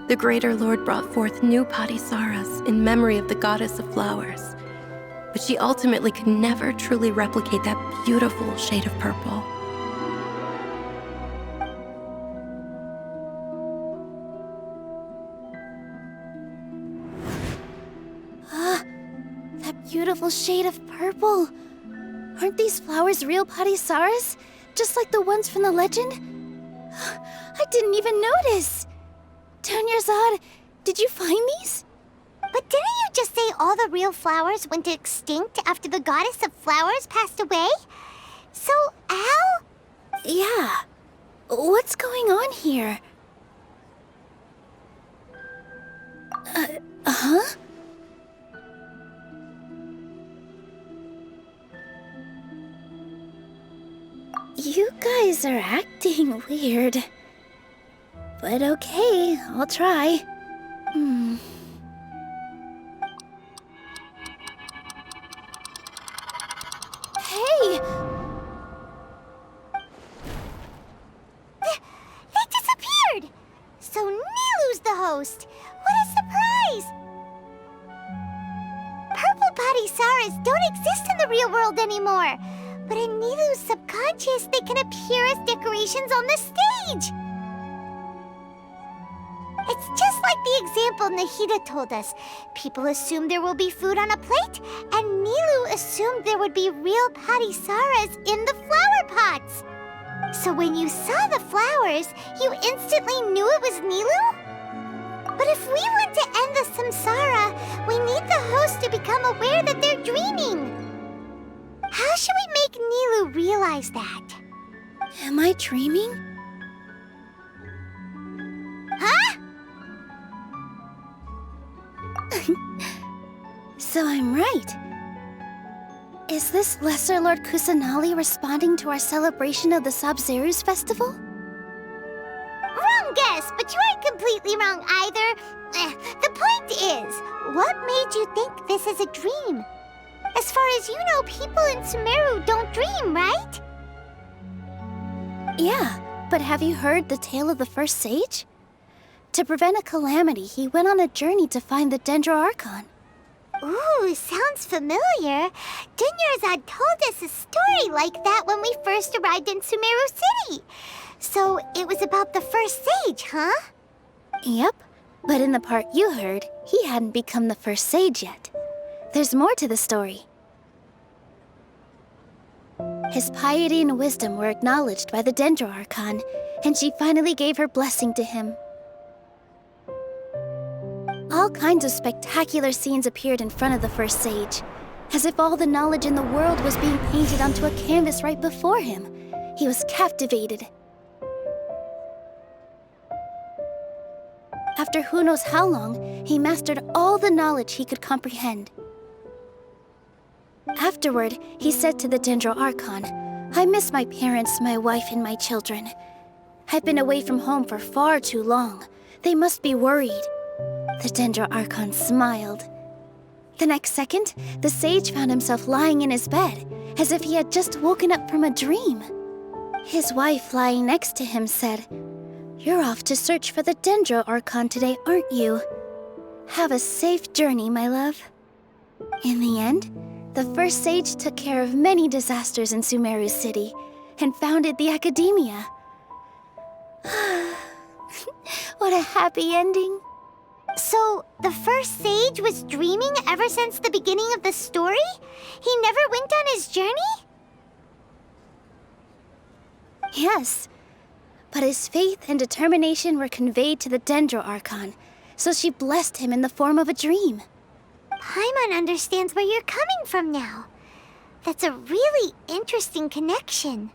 The Greater Lord brought forth new Bodhisattvas in memory of the goddess of flowers. But she ultimately could never truly replicate that beautiful shade of purple. Beautiful shade of purple. Aren't these flowers real Bodhisattvas? Just like the ones from the legend? I didn't even notice. Dunyarzad, did you find these? But didn't you just say all the real flowers went extinct after the goddess of flowers passed away? So, how? Yeah. What's going on here? Huh? You guys are acting weird. But okay, I'll try. Patisaras don't exist in the real world anymore. But in Nilu's subconscious, they can appear as decorations on the stage. It's just like the example Nahida told us. People assumed there will be food on a plate, and Nilu assumed there would be real Patisaras in the flower pots. So when you saw the flowers, you instantly knew it was Nilu? But if we want to end the samsara, we need the host to become aware that they're dreaming. How should we make Nilu realize that? Am I dreaming? Huh? So I'm right. Is this Lesser Lord Kusanali responding to our celebration of the Sabzeruz festival? Wrong guess, but you aren't completely wrong either. The point is, what made you think this is a dream? As far as you know, people in Sumeru don't dream, right? Yeah, but have you heard the tale of the first sage? To prevent a calamity, he went on a journey to find the Dendro Archon. Ooh, sounds familiar. Dunyarzad told us a story like that when we first arrived in Sumeru City. So it was about the first sage, huh? Yep, but in the part you heard, he hadn't become the first sage yet. There's more to the story. His piety and wisdom were acknowledged by the Dendro Archon, and she finally gave her blessing to him. All kinds of spectacular scenes appeared in front of the first sage, as if all the knowledge in the world was being painted onto a canvas right before him. He was captivated. After who knows how long, he mastered all the knowledge he could comprehend. Afterward, he said to the Dendro Archon, "I miss my parents, my wife, and my children. I've been away from home for far too long. They must be worried." The Dendro Archon smiled. The next second, the sage found himself lying in his bed, as if he had just woken up from a dream. His wife, lying next to him, said, "You're off to search for the Dendro Archon today, aren't you? Have a safe journey, my love." In the end, the first sage took care of many disasters in Sumeru City and founded the Academia. What a happy ending. So, the first sage was dreaming ever since the beginning of the story? He never went on his journey? Yes, but his faith and determination were conveyed to the Dendro Archon, so she blessed him in the form of a dream. Paimon understands where you're coming from now. That's a really interesting connection.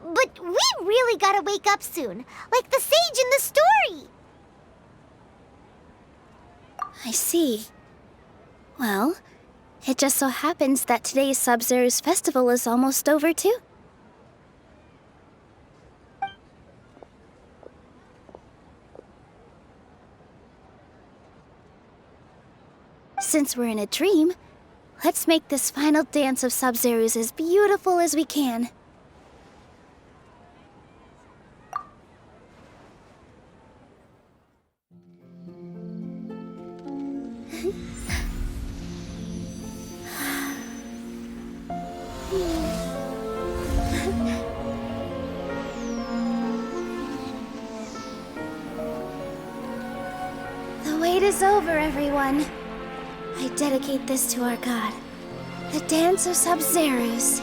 But we really gotta wake up soon, like the sage in the story! I see. Well, it just so happens that today's Sabzeruz festival is almost over too. Since we're in a dream, let's make this final dance of Sabzeruz as beautiful as we can. The wait is over, everyone. I dedicate this to our god, the dance of Sabzeruz.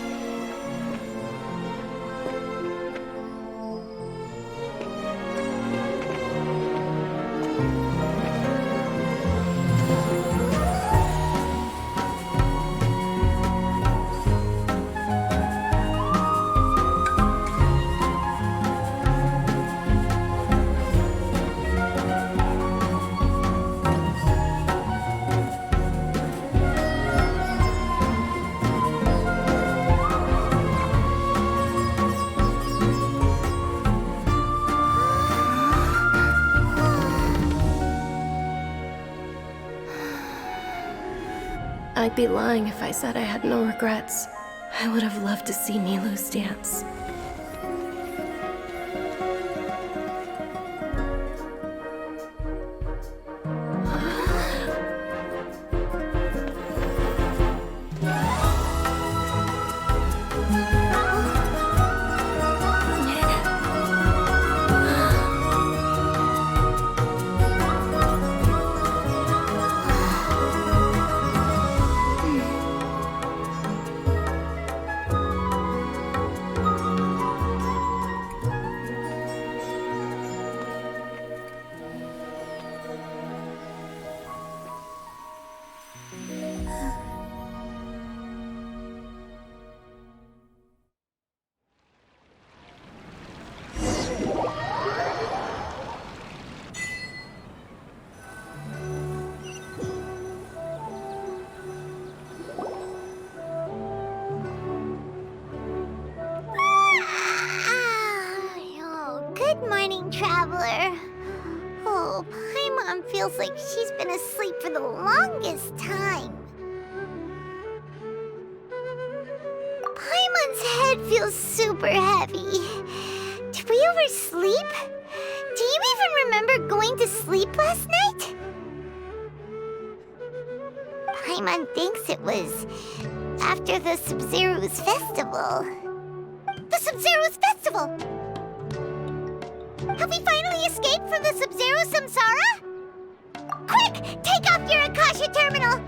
I'd be lying if I said I had no regrets. I would have loved to see Nilu's dance. Mom feels like she's been asleep for the longest time. Paimon's head feels super heavy. Did we oversleep? Do you even remember going to sleep last night? Paimon thinks it was after the Sumeru's festival. The Sumeru's festival! Have we finally escaped from the Sumeru Samsara? Quick! Take off your Akasha terminal!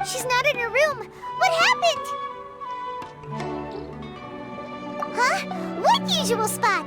She's not in her room. What happened? Huh? What usual spot?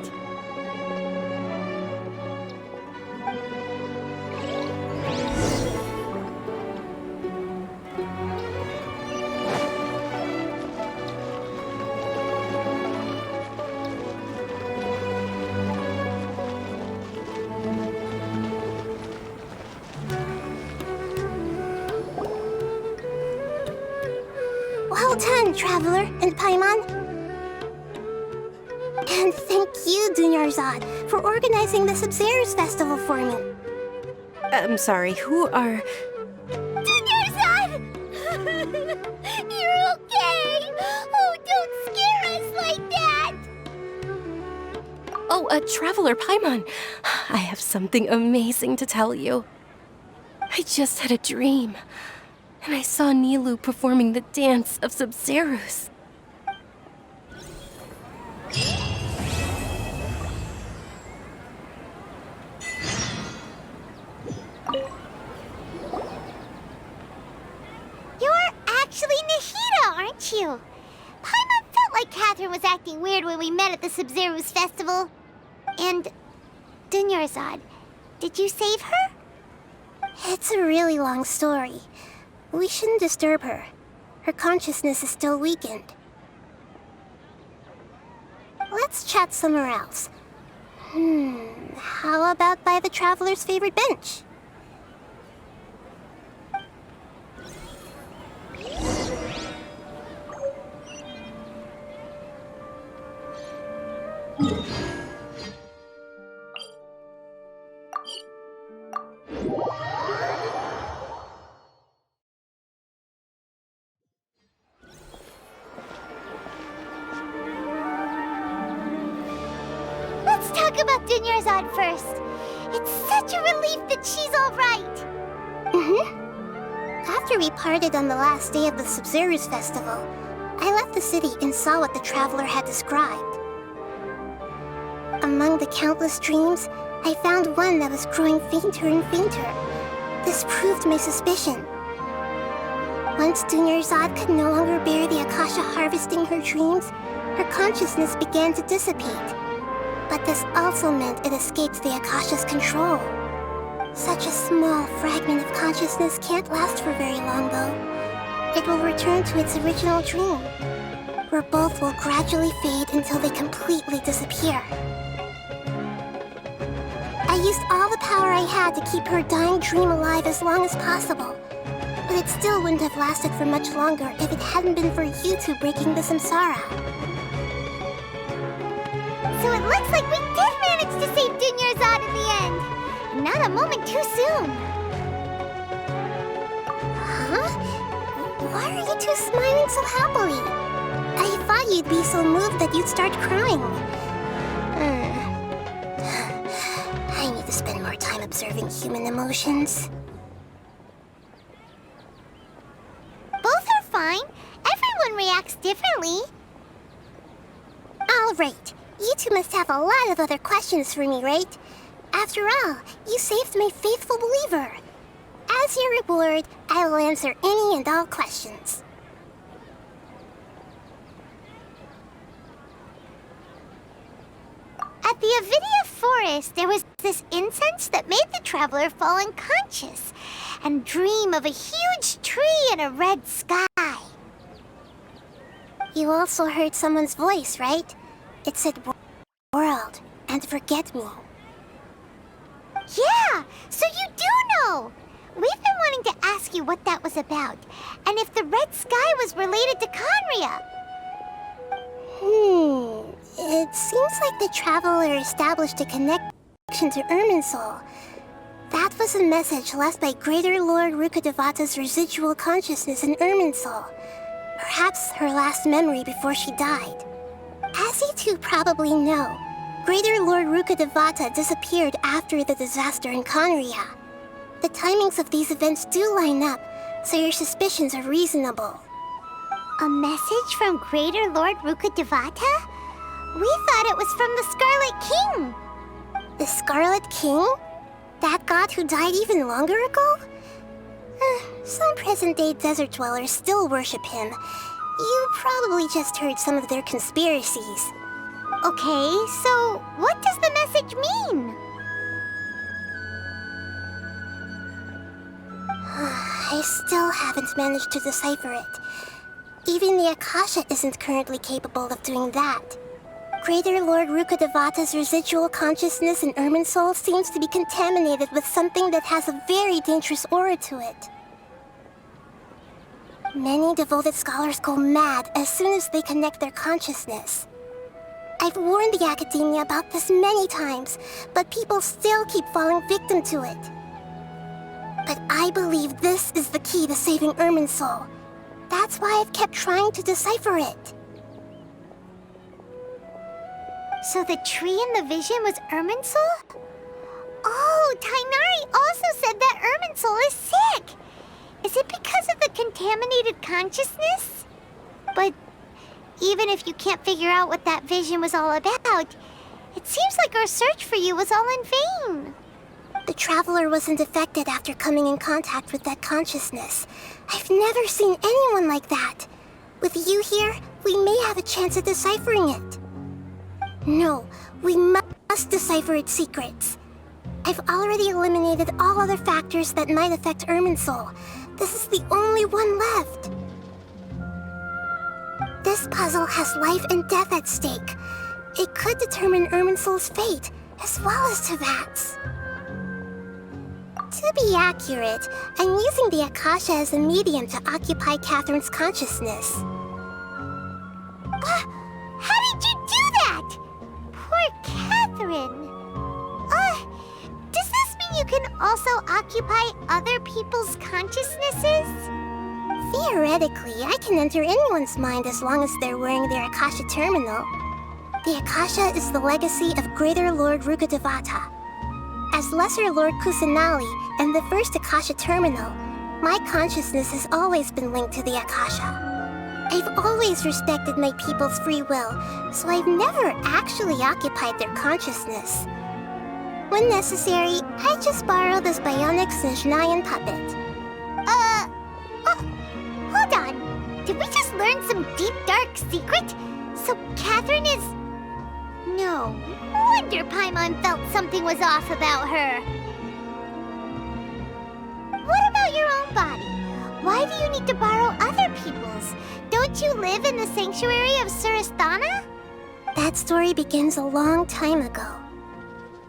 Well done, Traveler and Paimon. And thank you, Dunyarzad, for organizing the Sumeru's festival for me. I'm sorry, who are... Dunyarzad! You're okay! Oh, don't scare us like that! Oh, Traveler Paimon. I have something amazing to tell you. I just had a dream, and I saw Nilou performing the dance of Sumeru's. You're actually Nahida, aren't you? Paimon felt like Catherine was acting weird when we met at the Sumeru's festival. And Dunyarzad, did you save her? It's a really long story. We shouldn't disturb her. Her consciousness is still weakened. Let's chat somewhere else. How about by the Traveler's favorite bench? Let's talk about Dunyarzad first. It's such a relief that she's all right. After we parted on the last day of the Sumeru's festival, I left the city and saw what the Traveler had described. Among the countless dreams, I found one that was growing fainter and fainter. This proved my suspicion. Once Dunyarzad could no longer bear the Akasha harvesting her dreams, her consciousness began to dissipate. But this also meant it escaped the Akasha's control. Such a small fragment of consciousness can't last for very long, though. It will return to its original dream, where both will gradually fade until they completely disappear. I used all the power I had to keep her dying dream alive as long as possible. But it still wouldn't have lasted for much longer if it hadn't been for you two breaking the samsara. So it looks like we did manage to save Dunyarzad in the end. And not a moment too soon. Huh? Why are you two smiling so happily? I thought you'd be so moved that you'd start crying. I need to spend more time observing human emotions. Both are fine. Everyone reacts differently. All right. You two must have a lot of other questions for me, right? After all, you saved my faithful believer. As your reward, I will answer any and all questions. At the Avidia forest, there was this incense that made the Traveler fall unconscious and dream of a huge tree and a red sky. You also heard someone's voice, right? It said world and forget me. ask you what that was about, and if the red sky was related to Conria. It seems like the Traveler established a connection to Irminsul. That was a message left by Greater Lord Rukkhadevata's residual consciousness in Irminsul. Perhaps her last memory before she died. As you two probably know, Greater Lord Rukkhadevata disappeared after the disaster in Conria. The timings of these events do line up, so your suspicions are reasonable. A message from Greater Lord Rukkhadevata? We thought it was from the Scarlet King. The Scarlet King? That god who died even longer ago? Some present-day desert dwellers still worship him. You probably just heard some of their conspiracies. Okay, so what does the message mean? I still haven't managed to decipher it. Even the Akasha isn't currently capable of doing that. Greater Lord Rukkhadevata's residual consciousness in Irminsul seems to be contaminated with something that has a very dangerous aura to it. Many devoted scholars go mad as soon as they connect their consciousness. I've warned the Academia about this many times, but people still keep falling victim to it. But I believe this is the key to saving Irminsul. That's why I've kept trying to decipher it. So the tree in the vision was Irminsul? Oh, Tainari also said that Irminsul is sick! Is it because of the contaminated consciousness? But even if you can't figure out what that vision was all about, it seems like our search for you was all in vain. The Traveler wasn't affected after coming in contact with that consciousness. I've never seen anyone like that. With you here, we may have a chance at deciphering it. No, we must decipher its secrets. I've already eliminated all other factors that might affect Irminsul. This is the only one left. This puzzle has life and death at stake. It could determine Irminsul's fate, as well as Tevat's. To be accurate, I'm using the Akasha as a medium to occupy Catherine's consciousness. How did you do that? Poor Catherine. Does this mean you can also occupy other people's consciousnesses? Theoretically, I can enter anyone's mind as long as they're wearing their Akasha terminal. The Akasha is the legacy of Greater Lord Rukkhadevata. As Lesser Lord Kusanali and the first Akasha terminal, my consciousness has always been linked to the Akasha. I've always respected my people's free will, so I've never actually occupied their consciousness. When necessary, I just borrow this bionic Snezhnayan puppet. Hold on. Did we just learn some deep, dark secret? So Catherine is... No wonder Paimon felt something was off about her. What about your own body? Why do you need to borrow other people's? Don't you live in the sanctuary of Surasthana? That story begins a long time ago.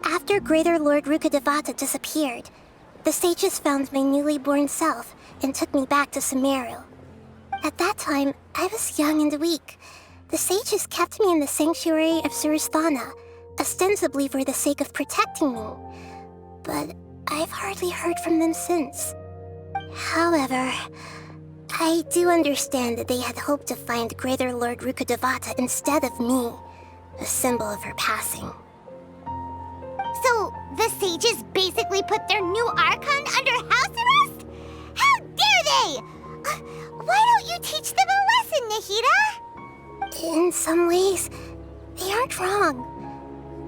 After Greater Lord Rukkhadevata disappeared, the sages found my newly born self and took me back to Sumeru. At that time, I was young and weak. The sages kept me in the sanctuary of Surasthana, ostensibly for the sake of protecting me. But I've hardly heard from them since. However, I do understand that they had hoped to find Greater Lord Rukkhadevata instead of me, a symbol of her passing. So, the sages basically put their new Archon under house arrest? How dare they! Why don't you teach them a lesson, Nahida? In some ways, they aren't wrong.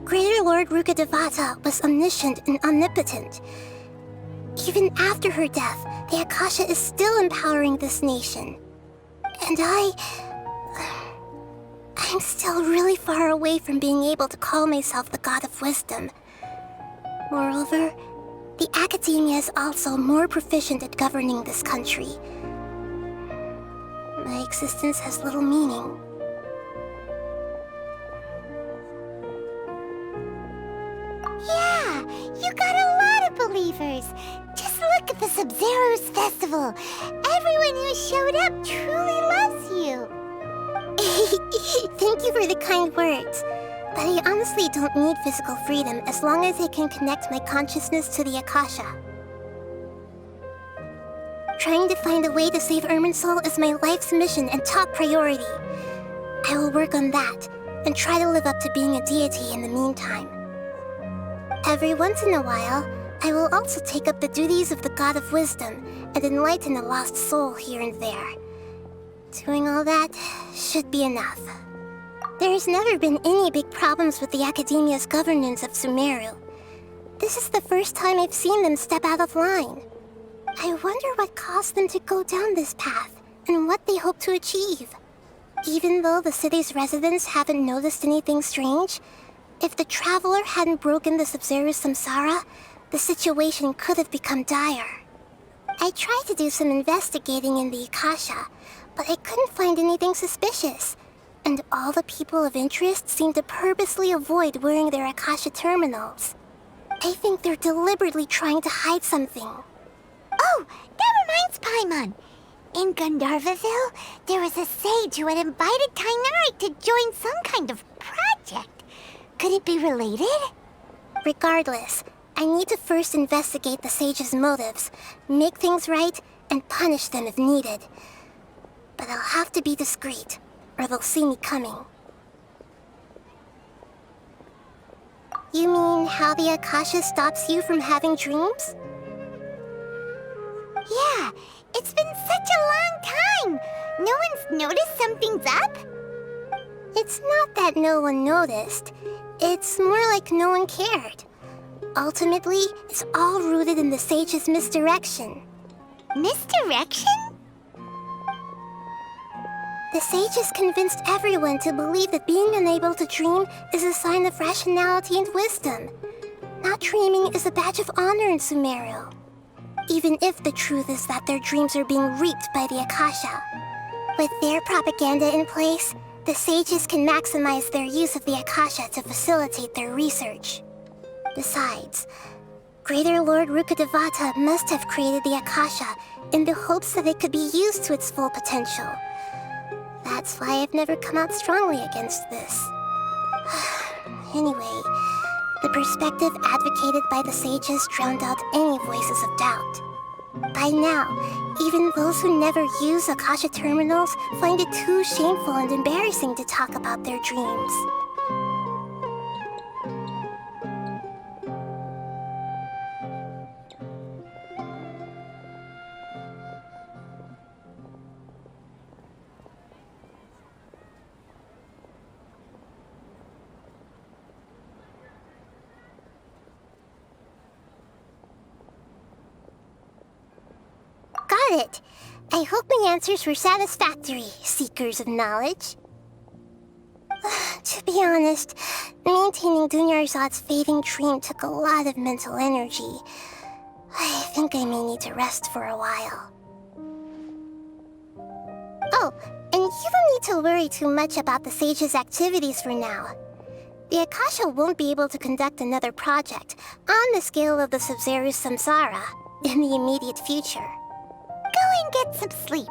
Greater Lord Rukkhadevata was omniscient and omnipotent. Even after her death, the Akasha is still empowering this nation. And I'm still really far away from being able to call myself the God of Wisdom. Moreover, the Academia is also more proficient at governing this country. My existence has little meaning. Yeah, you got a lot of believers. Just look back at the Sub-Zero's festival. Everyone who showed up truly loves you. Thank you for the kind words. But I honestly don't need physical freedom as long as I can connect my consciousness to the Akasha. Trying to find a way to save Irminsul is my life's mission and top priority. I will work on that, and try to live up to being a deity in the meantime. Every once in a while, I will also take up the duties of the God of Wisdom and enlighten a lost soul here and there. Doing all that should be enough. There's never been any big problems with the Academia's governance of Sumeru. This is the first time I've seen them step out of line. I wonder what caused them to go down this path, and what they hope to achieve. Even though the city's residents haven't noticed anything strange, if the Traveler hadn't broken the Sub-Zero's samsara, the situation could have become dire. I tried to do some investigating in the Akasha, but I couldn't find anything suspicious, and all the people of interest seem to purposely avoid wearing their Akasha terminals. I think they're deliberately trying to hide something. Oh, that reminds Paimon. In Gandharvaville, there was a sage who had invited Tainari to join some kind of project. Could it be related? Regardless, I need to first investigate the sage's motives, make things right, and punish them if needed. But I'll have to be discreet, or they'll see me coming. You mean how the Akasha stops you from having dreams? Yeah, it's been such a long time. No one's noticed something's up? It's not that no one noticed. It's more like no one cared. Ultimately, it's all rooted in the sage's misdirection. Misdirection? The sage has convinced everyone to believe that being unable to dream is a sign of rationality and wisdom. Not dreaming is a badge of honor in Sumeru. Even if the truth is that their dreams are being reaped by the Akasha. With their propaganda in place, the sages can maximize their use of the Akasha to facilitate their research. Besides, Greater Lord Rukkhadevata must have created the Akasha in the hopes that it could be used to its full potential. That's why I've never come out strongly against this. Anyway, the perspective advocated by the sages drowned out any voices of doubt. By now, even those who never use Akasha terminals find it too shameful and embarrassing to talk about their dreams. Got it. I hope my answers were satisfactory, seekers of knowledge. To be honest, maintaining Dunyarzad's fading dream took a lot of mental energy. I think I may need to rest for a while. Oh, and you don't need to worry too much about the sage's activities for now. The Akasha won't be able to conduct another project on the scale of the Sub-Zero's samsara in the immediate future. Go and get some sleep.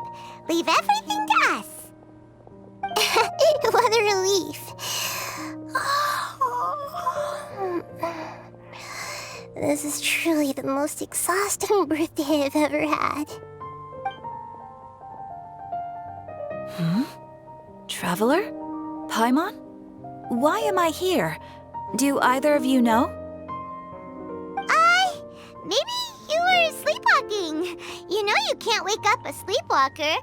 Leave everything to us. What a relief. This is truly the most exhausting birthday I've ever had. Traveler? Paimon? Why am I here? Do either of you know? Maybe you were sleepwalking. You know you can't wake up a sleepwalker.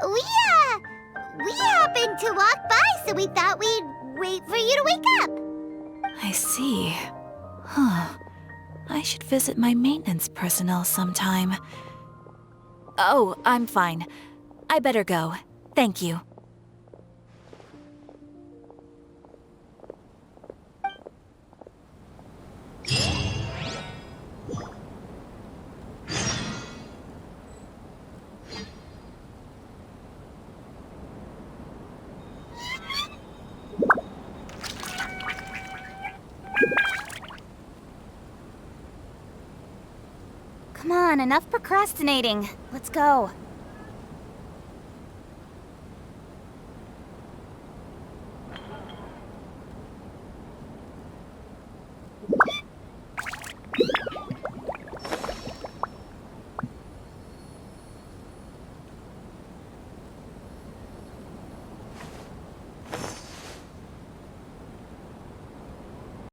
We happened to walk by, so we thought we'd wait for you to wake up. I see. Huh. I should visit my maintenance personnel sometime. Oh, I'm fine. I better go. Thank you. Come on, enough procrastinating. Let's go.